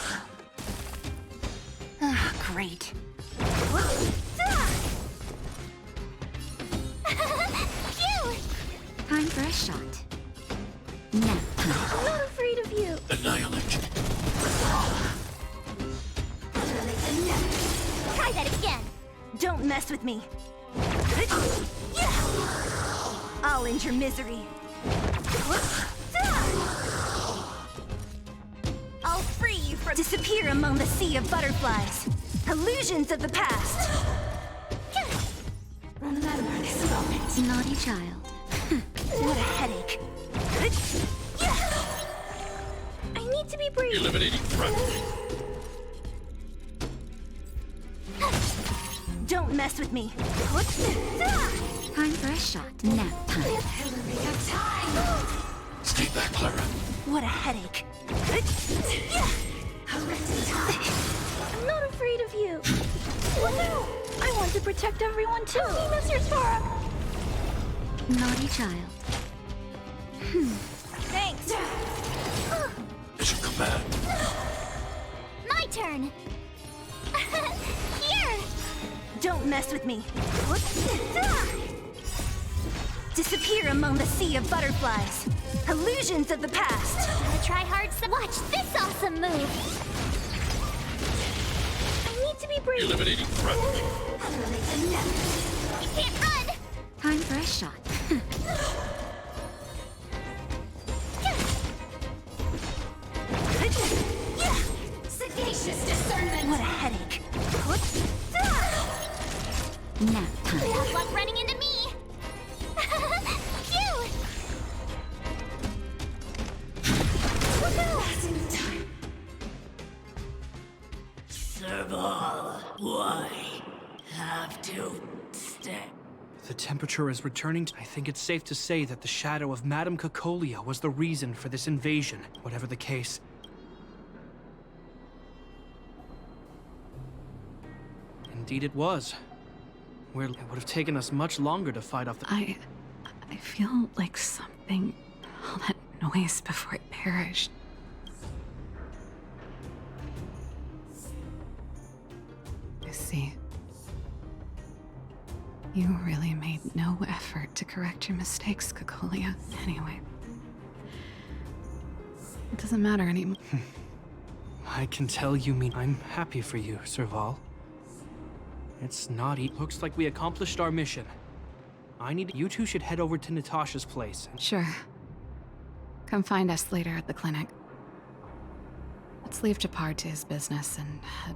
Great. Phew! Time for a shot. Now. I'm not afraid of you. Annihilate. Try that again. Don't mess with me. I'll end your misery. I'll free you from... Disappear among the sea of butterflies. Illusions of the past. Remember this moment. Naughty child. What a headache. I need to be brave. Eliminating threat. Don't mess with me. Time for a shot. Nap time. Stay back, Clara. What a headache. I'm not afraid of you. Well, no. I want to protect everyone too. Mr. Sora. Naughty child. Thanks. Mission command. My turn. Here. Don't mess with me. Disappear among the sea of butterflies. Illusions of the past. Gotta try hard. Watch this awesome move. I need to be brave. Eliminating threat. You can't run. Time for a shot. Sagacious discernment. What a headache. Nap time. Have luck running into me. Phew. Serval, why have to stay? The temperature is returning. I think it's safe to say that the shadow of Madame Kakolia was the reason for this invasion. Whatever the case. Indeed it was. It would have taken us much longer to fight off the... I feel like something... all that noise before it perished. I see. You really made no effort to correct your mistakes, Cocolia. Anyway. It doesn't matter anymore. I can tell you mean I'm happy for you, Serval. It's not looks like we accomplished our mission. You two should head over to Natasha's place. Sure. Come find us later at the clinic. Let's leave Japar to his business and head.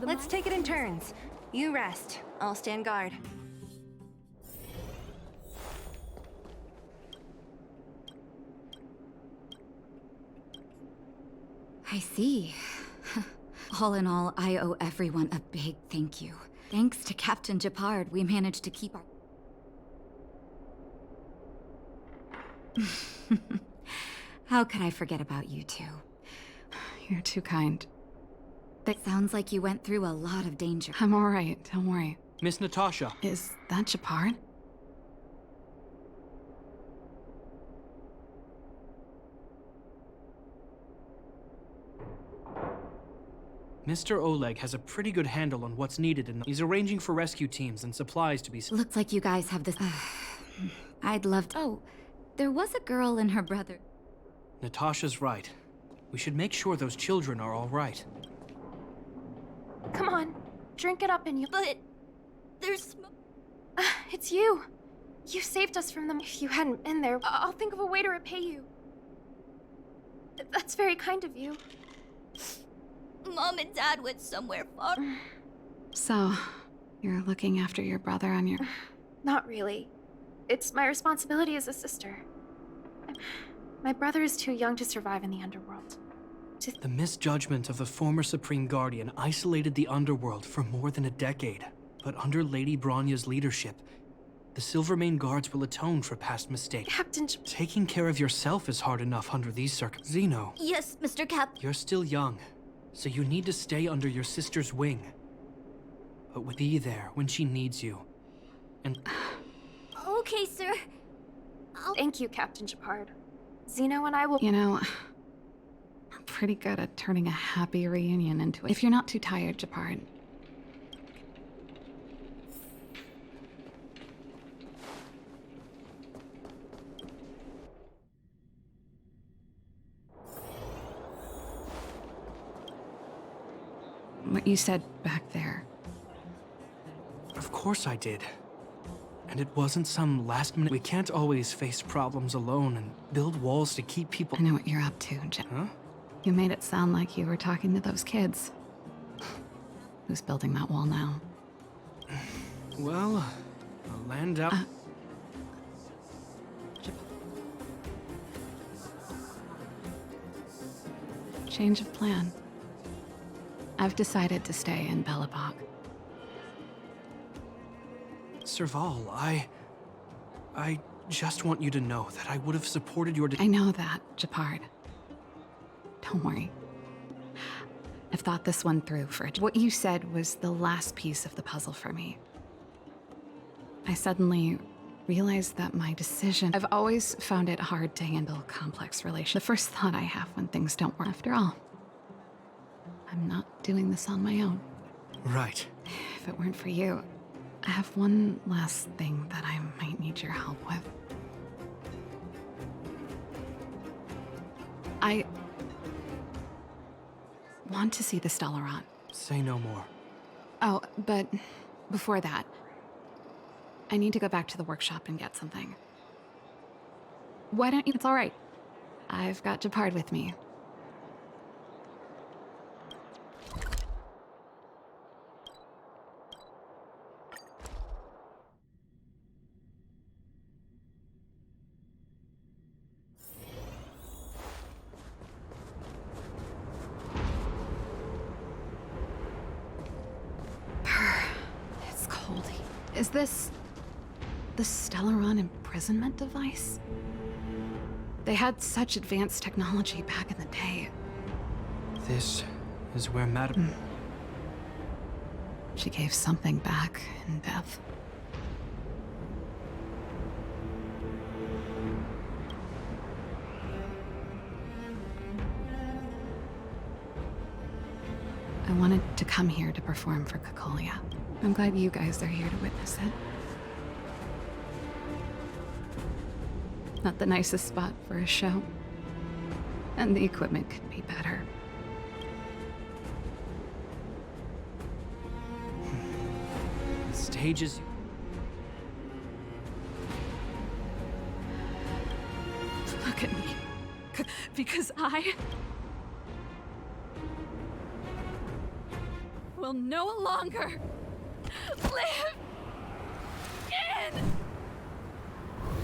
Let's take it in turns. You rest. I'll stand guard. I see. All in all, I owe everyone a big thank you. Thanks to Captain Japard, we managed to keep our... How could I forget about you two? You're too kind. That sounds like you went through a lot of danger. I'm all right, don't worry. Miss Natasha. Is that Japard? Mr. Oleg has a pretty good handle on what's needed and he's arranging for rescue teams and supplies to be... Looks like you guys have this... I'd love to... Oh, there was a girl and her brother. Natasha's right. We should make sure those children are all right. Come on, drink it up and you... But... there's... it's you. You saved us from them. If you hadn't been there, I'll think of a way to repay you. That's very kind of you. Mom and Dad went somewhere far. So, you're looking after your brother on your... Not really. It's my responsibility as a sister. My brother is too young to survive in the underworld. The misjudgment of the former Supreme Guardian isolated the underworld for more than a decade. But under Lady Bronya's leadership, the Silvermane Guards will atone for past mistakes. Captain... Taking care of yourself is hard enough under these circumstances. Zeno. Yes, Mr. Cap. You're still young, so you need to stay under your sister's wing. But we'll be there when she needs you. And... Okay, sir. Thank you, Captain Japard. Zeno and I will... You know, we're pretty good at turning a happy reunion into... If you're not too tired, Japard. What you said back there. Of course I did. And it wasn't some last minute... We can't always face problems alone and build walls to keep people... I know what you're up to, Huh? You made it sound like you were talking to those kids. Who's building that wall now? Well, I'll land out... Change of plan. I've decided to stay in Belobog. Serval, I just want you to know that I would have supported your... I know that, Japard. Don't worry. I've thought this one through for... What you said was the last piece of the puzzle for me. I suddenly realized that my decision... I've always found it hard to handle complex relations. The first thought I have when things don't work. After all, I'm not doing this on my own. Right. If it weren't for you, I have one last thing that I might need your help with. I want to see the Stellaron. Say no more. Oh, but before that, I need to go back to the workshop and get something. Why don't you? It's all right. I've got Japard with me. It's cold. Is this the Stellaron imprisonment device? They had such advanced technology back in the day. This is where Madame... She gave something back in death. wanted to come here to perform for Cocolia. I'm glad you guys are here to witness it. Not the nicest spot for a show. And the equipment could be better. The stage is... Look at me. Because I will no longer live in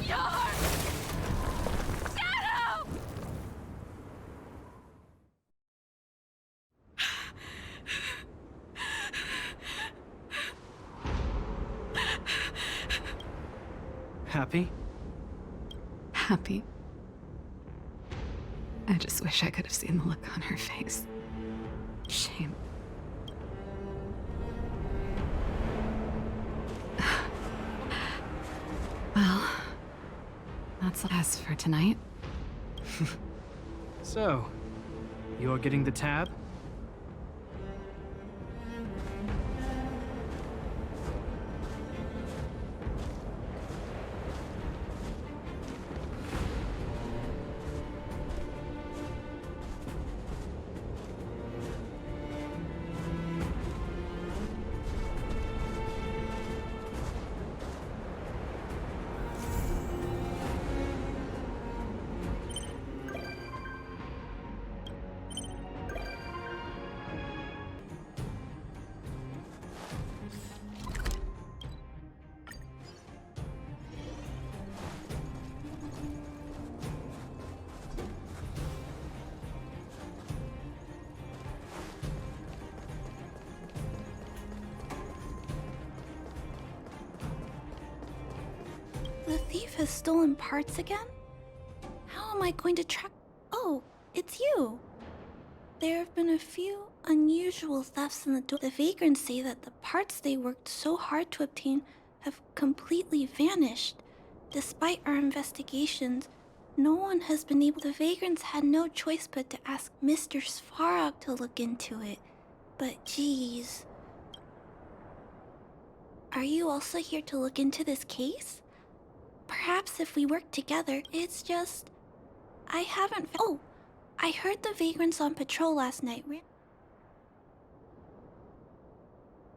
your shadow! Happy? Happy. I just wish I could have seen the look on her face. Shame. Well, that's all as for tonight. So, you're getting the tab? The thief has stolen parts again? How am I going to track... Oh, it's you! There have been a few unusual thefts in the door. The vagrants say that the parts they worked so hard to obtain have completely vanished. Despite our investigations, no one has been able... The vagrants had no choice but to ask Mr. Svarog to look into it. But geez... Are you also here to look into this case? Perhaps if we work together, it's just... I haven't... Oh! I heard the vagrants on patrol last night.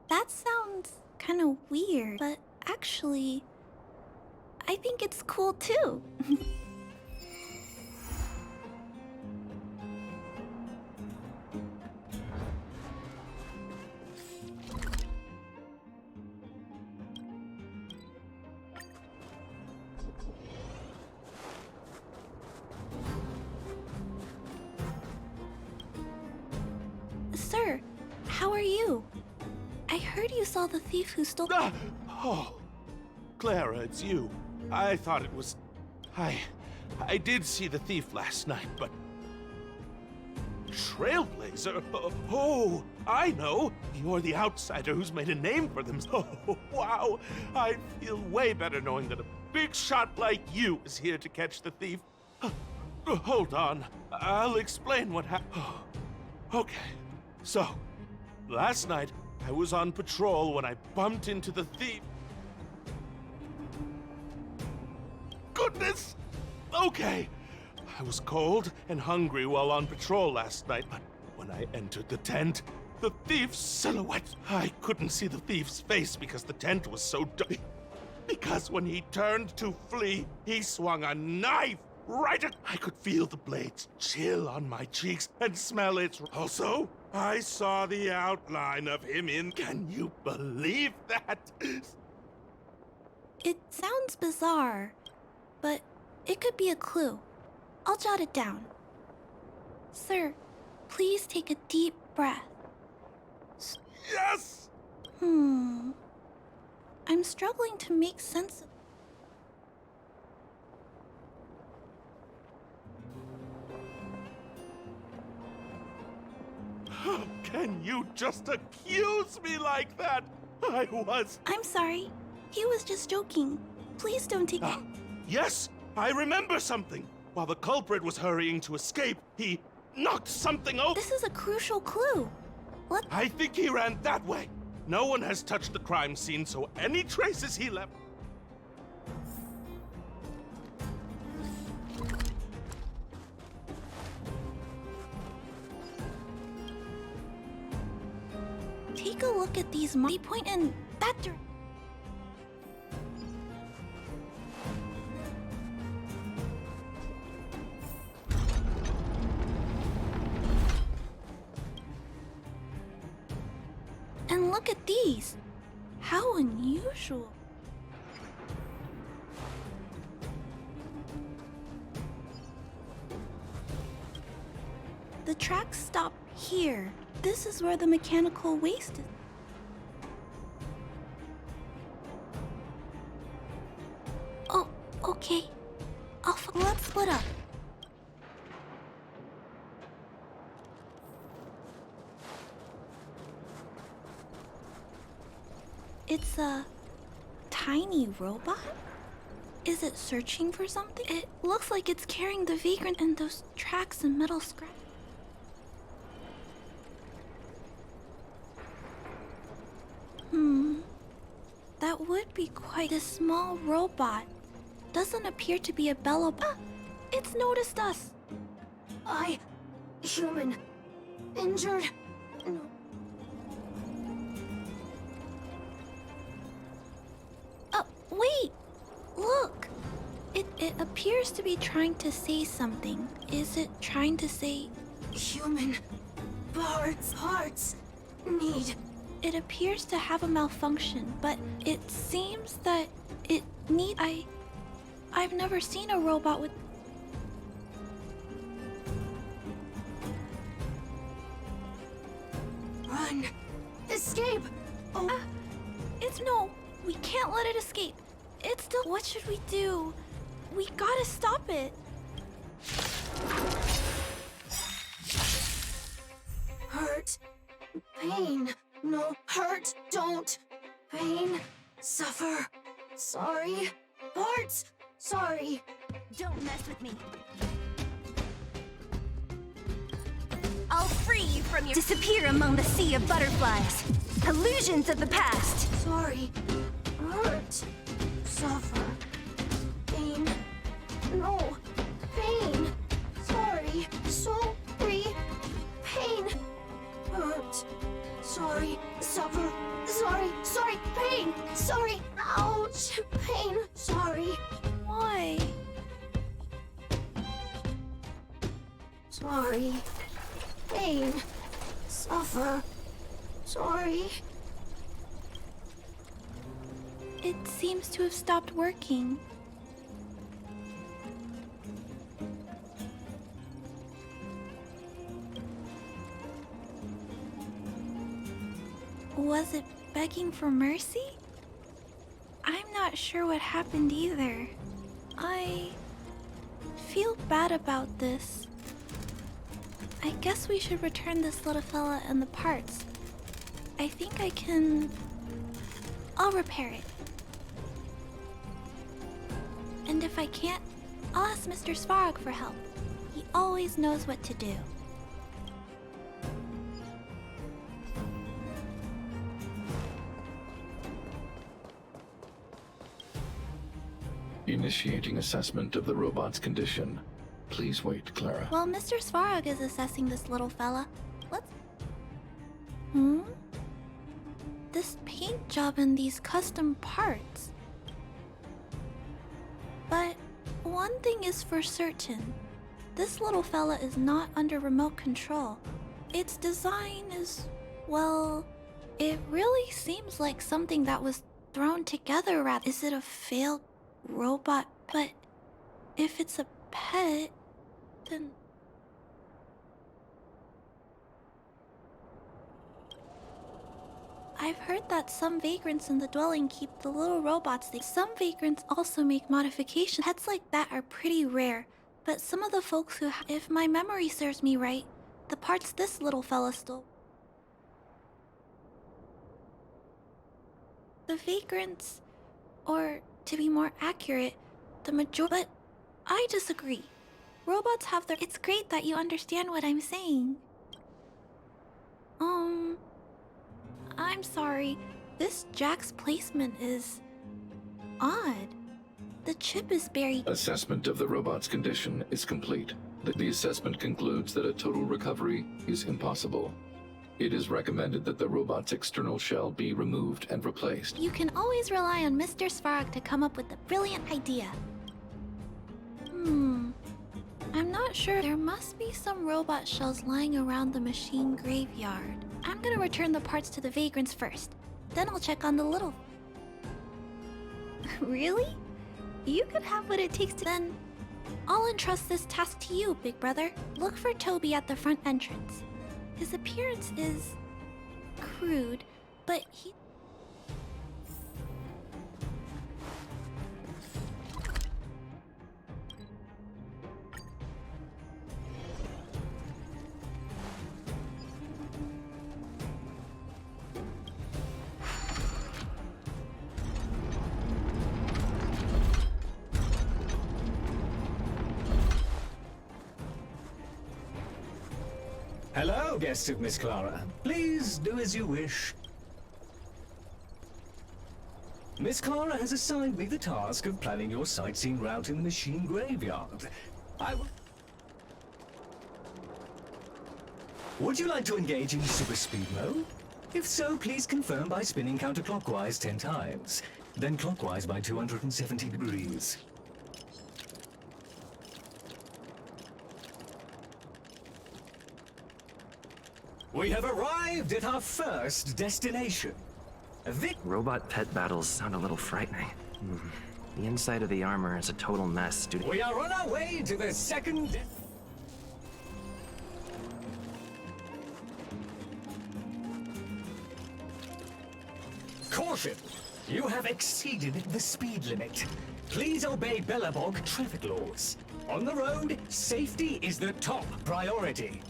That sounds kind of weird, but actually... I think it's cool too. Sir, how are you? I heard you saw the thief who stole... Ah! Oh, Clara, it's you. I thought it was... I did see the thief last night, but... Trailblazer? Oh, I know. You're the outsider who's made a name for them. Oh, wow. I feel way better knowing that a big shot like you is here to catch the thief. Hold on. I'll explain what happened. Okay. So, last night, I was on patrol when I bumped into the thief. Goodness! Okay. I was cold and hungry while on patrol last night, but when I entered the tent, the thief's silhouette... I couldn't see the thief's face because the tent was so dark. Because when he turned to flee, he swung a knife right at... I could feel the blades chill on my cheeks and smell its... Also, I saw the outline of him in... Can you believe that? It sounds bizarre, but it could be a clue. I'll jot it down. Sir, please take a deep breath. Yes! I'm struggling to make sense of... How can you just accuse me like that? I'm sorry. He was just joking. Please don't take... Yes, I remember something. While the culprit was hurrying to escape, he knocked something over. This is a crucial clue. What? I think he ran that way. No one has touched the crime scene, so any traces he left... Take a look at these marks. They point in that direction. And look at these. How unusual. The tracks stop here. This is where the mechanical waste is. Oh, okay. Let's split up. It's a tiny robot? Is it searching for something? It looks like it's carrying the vagrant and those tracks and metal scrap. That would be quite... This small robot doesn't appear to be a bellow... Ah, it's noticed us! Human. Injured. No. Wait! Look! It appears to be trying to say something. Is it trying to say... Human. Parts. Need. It appears to have a malfunction, but it seems that it need... I've never seen a robot with... Run. Escape. Oh. No, we can't let it escape. It's still... What should we do? We gotta stop it. Hurt. Pain. No. Hurt. Don't. Pain. Suffer. Sorry. Parts. Sorry. Don't mess with me. I'll free you from your... Disappear among the sea of butterflies. Illusions of the past. Sorry. Hurt. Suffer. Pain. No. Pain. Sorry. Sorry. Pain. Hurt. Sorry. Suffer. Sorry. Pain. Sorry. Ouch. Pain. Sorry. Why? Sorry. Pain. Suffer. Sorry. It seems to have stopped working. Was it begging for mercy? I'm not sure what happened either. I feel bad about this. I guess we should return this little fella and the parts. I think I can... I'll repair it. And if I can't, I'll ask Mr. Svarog for help. He always knows what to do. Initiating assessment of the robot's condition. Please wait, Clara. While Mr. Svarog is assessing this little fella, let's... This paint job and these custom parts. But one thing is for certain. This little fella is not under remote control. Its design is, well, it really seems like something that was thrown together rather. Is it a failed robot? But if it's a pet, then... I've heard that some vagrants in the dwelling keep the little robots. Some vagrants also make modifications. Pets like that are pretty rare, but some of the folks who if my memory serves me right, the parts this little fella stole. The vagrants, or to be more accurate, the majority. But I disagree. Robots have their... It's great that you understand what I'm saying. I'm sorry. This jack's placement is odd. The chip is buried. Assessment of the robot's condition is complete. The assessment concludes that a total recovery is impossible. It is recommended that the robot's external shell be removed and replaced. You can always rely on Mr. Svarog to come up with a brilliant idea. I'm not sure. There must be some robot shells lying around the machine graveyard. I'm gonna return the parts to the vagrants first. Then I'll check on the little... Really? You could have what it takes to... Then I'll entrust this task to you, big brother. Look for Toby at the front entrance. His appearance is crude, but he... Hello, guests of Miss Clara. Please do as you wish. Miss Clara has assigned me the task of planning your sightseeing route in the machine graveyard. Would you like to engage in super speed mode? If so, please confirm by spinning counterclockwise 10 times, then clockwise by 270 degrees. We have arrived at our first destination. Robot pet battles sound a little frightening. The inside of the armor is a total mess, dude. We are on our way to the second... Caution! You have exceeded the speed limit. Please obey Bellabog traffic laws. On the road, safety is the top priority.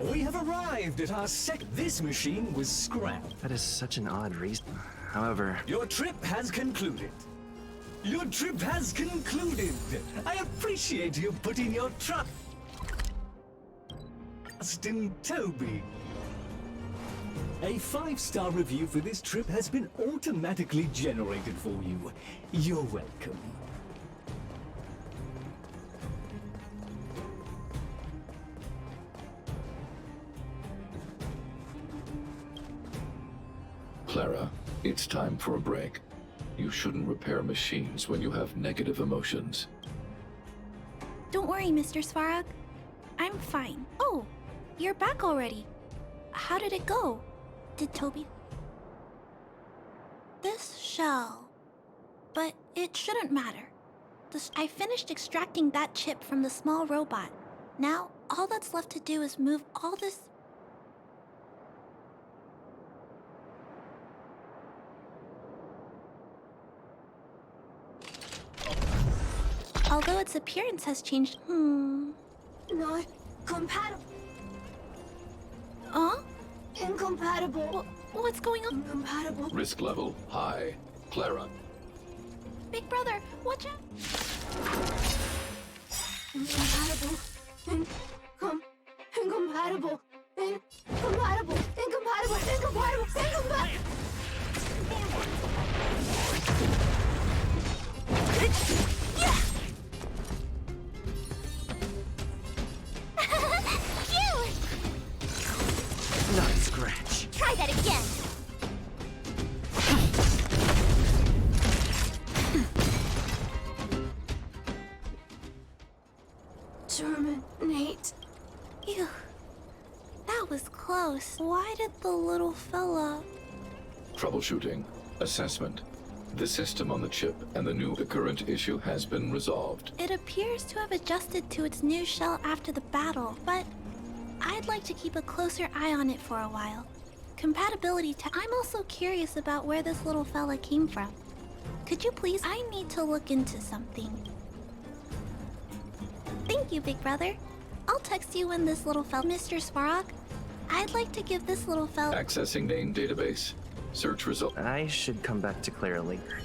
We have arrived at our This machine was scrapped. That is such an odd reason. However... Your trip has concluded. Your trip has concluded. I appreciate you putting your trust in Toby. A 5-star review for this trip has been automatically generated for you. You're welcome. Clara, it's time for a break. You shouldn't repair machines when you have negative emotions. Don't worry, Mr. Svarog. I'm fine. Oh, you're back already. How did it go? Did Toby... This shell... But it shouldn't matter. I finished extracting that chip from the small robot. Now, all that's left to do is move all this... Although its appearance has changed... Not compatible. Huh? Incompatible. What's going on? Incompatible. Risk level high. Clara. Big brother, watch out! Incompatible. Incompatible. Incompatible. Incompatible. Incompatible. Incompatible. Not a scratch. Try that again. Terminate. Ew. That was close. Why did the little fella... Troubleshooting. Assessment. The system on the chip and the current issue has been resolved. It appears to have adjusted to its new shell after the battle, but I'd like to keep a closer eye on it for a while. Compatibility I'm also curious about where this little fella came from. Could you please? I need to look into something. Thank you, big brother. I'll text you when this little fella... Mr. Svarog, I'd like to give this little fella... Accessing name database. Search result. I should come back to Clara later.